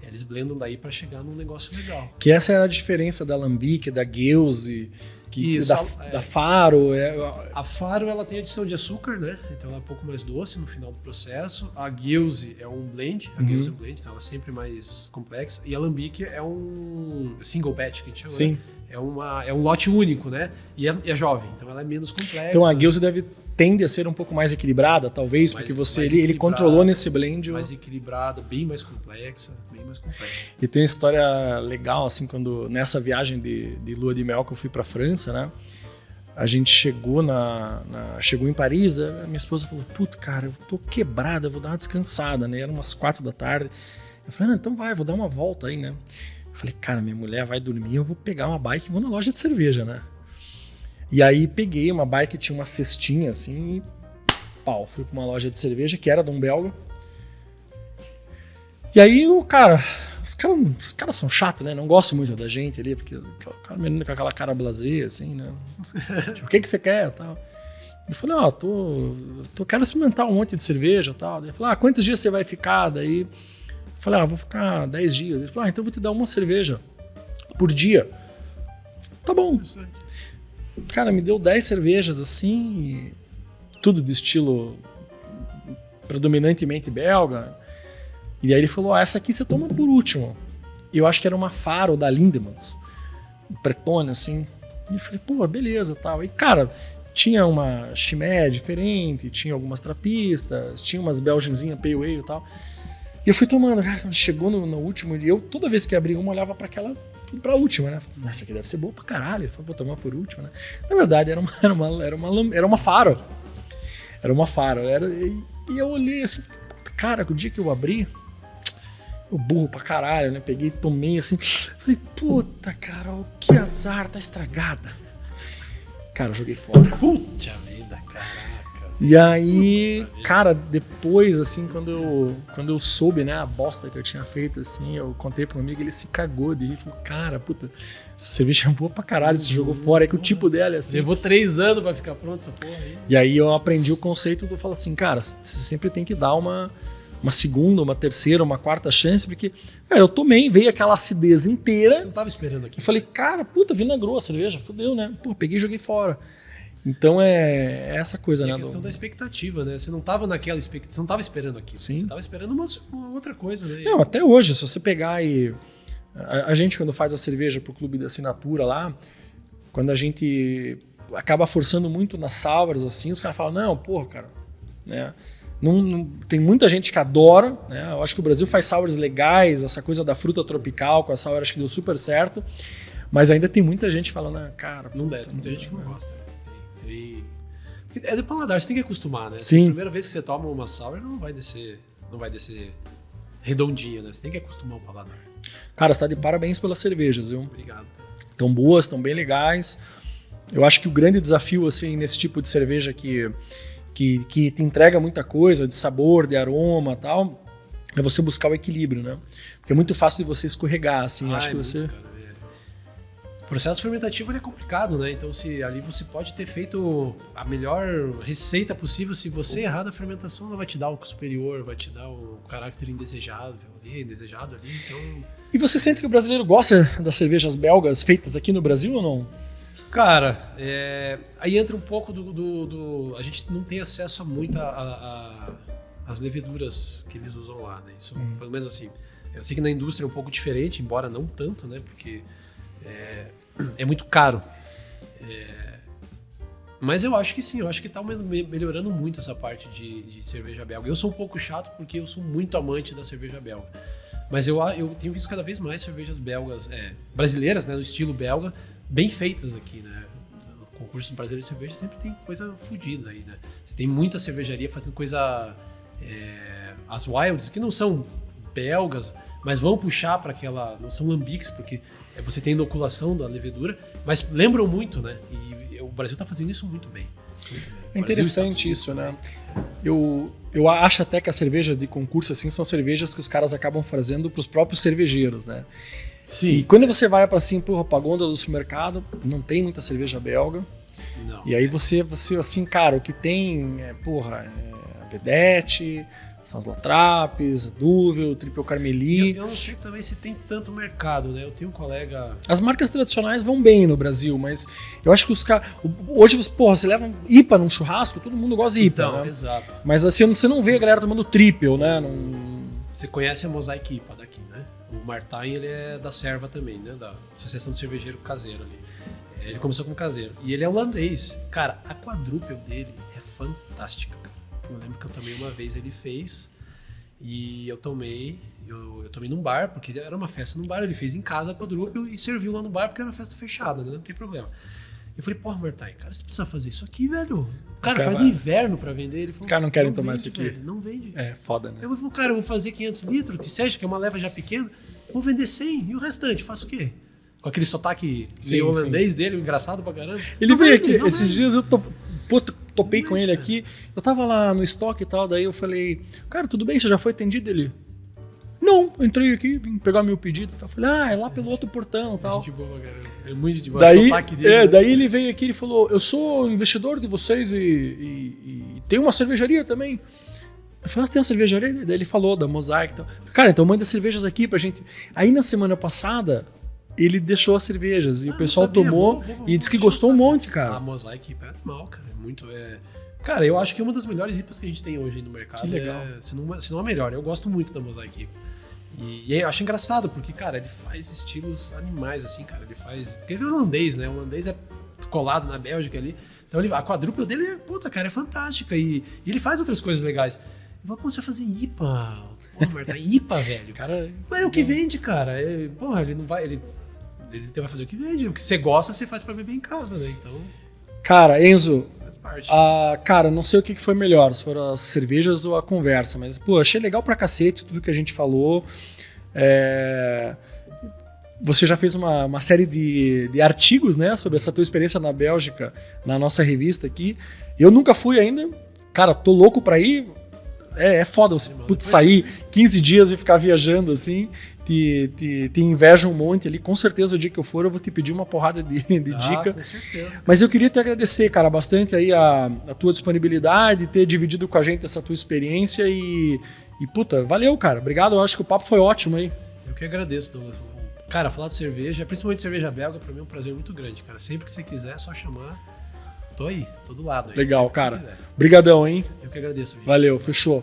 Eles blendam daí pra chegar num negócio legal. Que essa era a diferença da alambique, da Gueuze, Isso, da Faro. A Faro, ela tem adição de açúcar, né? Então ela é um pouco mais doce no final do processo. A Gueuze é um blend, Gueuze é um blend, então ela é sempre mais complexa. E a Alambique é um single batch, que a gente chama. Sim. Né? É um lote único, né? E é jovem, então ela é menos complexa. Então a Gueuze tende a ser um pouco mais equilibrada, talvez, porque ele controlou nesse blend. Mais equilibrada, bem mais complexa. E tem uma história legal, assim, quando nessa viagem de lua de mel que eu fui pra França, né? A gente chegou chegou em Paris, a minha esposa falou, puta, cara, eu tô quebrada, eu vou dar uma descansada, né? Eram umas 4 da tarde. Eu falei, então vai, vou dar uma volta aí, né? Eu falei, cara, minha mulher vai dormir, eu vou pegar uma bike e vou na loja de cerveja, né? E aí peguei uma bike que tinha uma cestinha, assim, e fui pra uma loja de cerveja, que era de um belga. E aí os caras são chatos, né? Não gostam muito da gente ali, porque o cara menino com aquela cara blasé, assim, né? Tipo, o que você quer, tal. Eu falei, quero experimentar um monte de cerveja, tal. Ele falou, quantos dias você vai ficar? Daí eu falei, vou ficar 10 dias. Ele falou, então eu vou te dar uma cerveja por dia. Tá bom. Cara, me deu 10 cervejas, assim, tudo de estilo predominantemente belga. E aí ele falou, essa aqui você toma por último. E eu acho que era uma Faro da Lindemans, pretona, assim. E eu falei, pô, beleza, tal. E, cara, tinha uma Chimay diferente, tinha algumas trapistas, tinha umas Belgenzinhas Pale Ale e tal. E eu fui tomando, cara, quando chegou no último, eu toda vez que abri uma, olhava pra última, né? Falei, essa aqui deve ser boa pra caralho. Eu falei, vou tomar por última, né? Na verdade, era uma Faro. Era uma Faro. E eu olhei assim, cara, o dia que eu abri, eu burro pra caralho, né? Peguei, tomei assim, falei, puta, Carol, que azar, tá estragada. Cara, eu joguei fora. Puta vida, caraca. E aí, cara, depois, assim, quando eu soube, né, a bosta que eu tinha feito, assim, eu contei pro amigo, ele se cagou de rir, falou, cara, puta, essa cerveja é boa pra caralho, você jogou fora, é que o tipo dela é assim. Levou 3 anos pra ficar pronto essa porra aí. E aí eu aprendi o conceito do, falo assim, cara, você sempre tem que dar uma segunda, uma terceira, uma quarta chance, porque, cara, eu tomei, veio aquela acidez inteira. Você não tava esperando aqui. Eu falei, cara, puta, vinagrou a cerveja, fodeu, né? Pô, peguei e joguei fora. Então é essa coisa, né? É a questão da expectativa, né? Você não tava naquela expectativa, você não tava esperando aquilo. Sim. Você tava esperando uma outra coisa, né? Não, até hoje, se você pegar e... A gente, quando faz a cerveja pro clube de assinatura lá, quando a gente acaba forçando muito nas sours, assim, os caras falam, não, porra, cara, né? Tem muita gente que adora, né? Eu acho que o Brasil faz sours legais, essa coisa da fruta tropical, com a sour acho que deu super certo, mas ainda tem muita gente falando, cara... Não desce, muita gente que não gosta. É de paladar, você tem que acostumar, né? Sim. A primeira vez que você toma uma sour, não vai descer redondinha, né? Você tem que acostumar o paladar. Cara, você tá de parabéns pelas cervejas, viu? Obrigado. Estão boas, estão bem legais. Eu acho que o grande desafio, assim, nesse tipo de cerveja que te entrega muita coisa, de sabor, de aroma e tal, é você buscar o equilíbrio, né? Porque é muito fácil de você escorregar, assim. Acho que você... Muito, cara. O processo fermentativo ele é complicado, né? Então, se ali você pode ter feito a melhor receita possível, se você errar na fermentação, ela vai te dar o superior, vai te dar o caráter indesejado ali, então... E você sente que o brasileiro gosta das cervejas belgas feitas aqui no Brasil ou não? Cara, aí entra um pouco a gente não tem acesso a muito às leveduras que eles usam lá, né? Isso, pelo menos assim, eu sei que na indústria é um pouco diferente, embora não tanto, né? Porque é muito caro. Mas eu acho que sim, eu acho que tá melhorando muito essa parte de cerveja belga. Eu sou um pouco chato porque eu sou muito amante da cerveja belga. Mas eu tenho visto cada vez mais cervejas belgas, brasileiras, né, no estilo belga, bem feitas aqui, né? O concurso brasileiro de cerveja sempre tem coisa fodida aí, né? Você tem muita cervejaria fazendo coisa... as Wilds, que não são belgas, mas vão puxar para aquela... Não são lambiques, porque você tem inoculação da levedura, mas lembram muito, né? E o Brasil tá fazendo isso muito bem. É interessante isso, né? Eu acho até que as cervejas de concurso assim são cervejas que os caras acabam fazendo para os próprios cervejeiros, né? Sim. E quando você vai para assim, porra, pra gôndola do supermercado, não tem muita cerveja belga. Não. E aí você assim, cara, o que tem é a Vedette, são as Latrapes, a Duvel, Triple Carmeli. Eu não sei também se tem tanto mercado, né? Eu tenho um colega... As marcas tradicionais vão bem no Brasil, mas eu acho que os caras... Hoje, porra, você leva IPA num churrasco, todo mundo gosta de IPA, Então, né? exato. Mas assim, você não vê a galera tomando Triple, né? Você conhece a Mosaic IPA daqui, né? O Martin, ele é da Serva também, né? Da Associação do Cervejeiro Caseiro ali. Ele começou como caseiro. E ele é holandês. Cara, a quadruple dele é fantástica, cara. Eu lembro que eu tomei uma vez, ele fez. E eu tomei num bar, porque era uma festa num bar. Ele fez em casa a quadruple e serviu lá no bar, porque era uma festa fechada, né? Não tem problema. Eu falei, porra, Martin, cara, você precisa fazer isso aqui, velho. O cara faz no inverno pra vender. Ele falou, os caras não querem tomar isso aqui. Velho, não vende. É foda, né? Eu falei, cara, eu vou fazer 500 litros, que seja, que é uma leva já pequena. Vou vender 100 e o restante, faço o quê? Com aquele sotaque meio holandês dele, engraçado pra caramba. Ele veio aqui, esses dias eu topei com ele aqui. Eu tava lá no estoque e tal, daí eu falei, cara, tudo bem, você já foi atendido? Ele, não, eu entrei aqui, vim pegar meu pedido. Eu falei, é lá pelo outro portão e tal. Gente boa, cara. É muito de boa. Daí, o sotaque dele. daí ele veio aqui e falou, eu sou investidor de vocês e tem uma cervejaria também. Eu falei, tem uma cervejaria? Daí ele falou da Mosaic e tal. Cara, então manda cervejas aqui pra gente. Aí na semana passada, ele deixou as cervejas e o pessoal tomou e disse que gostou um monte, cara. A Mosaic é animal, cara. É muito... Cara, eu acho que é uma das melhores IPAs que a gente tem hoje no mercado. Que legal. Se não a melhor. Eu gosto muito da Mosaic IPA. E eu acho engraçado, porque, cara, ele faz estilos animais, assim, cara. Ele faz... Porque ele é holandês, né? O holandês é colado na Bélgica ali. Então a quadrúpula dele, puta, cara, é fantástica. E ele faz outras coisas legais. Eu vou começar a fazer IPA. Porra, Marta, IPA, velho. Cara, mas é o que vende, cara. Porra, ele não vai... Ele vai fazer o que vende. O que você gosta, você faz pra beber em casa, né? Então... Cara, Enzo... Faz parte. Cara, não sei o que foi melhor, se foram as cervejas ou a conversa, mas, pô, achei legal pra cacete tudo que a gente falou. Você já fez uma série de artigos, né, sobre essa tua experiência na Bélgica, na nossa revista aqui. Eu nunca fui ainda. Cara, tô louco pra ir. É foda você sair 15 dias e ficar viajando assim. Te inveja um monte ali. Com certeza, o dia que eu for, eu vou te pedir uma porrada de dica. Com certeza. Mas eu queria te agradecer, cara, bastante aí a tua disponibilidade, ter dividido com a gente essa tua experiência e puta, valeu, cara. Obrigado, eu acho que o papo foi ótimo aí. Eu que agradeço, Douglas. Cara, falar de cerveja, principalmente cerveja belga, pra mim é um prazer muito grande, cara. Sempre que você quiser, é só chamar. Tô aí, tô do lado aí. Legal, cara. Obrigadão, hein? Eu que agradeço. Gente. Valeu, fechou.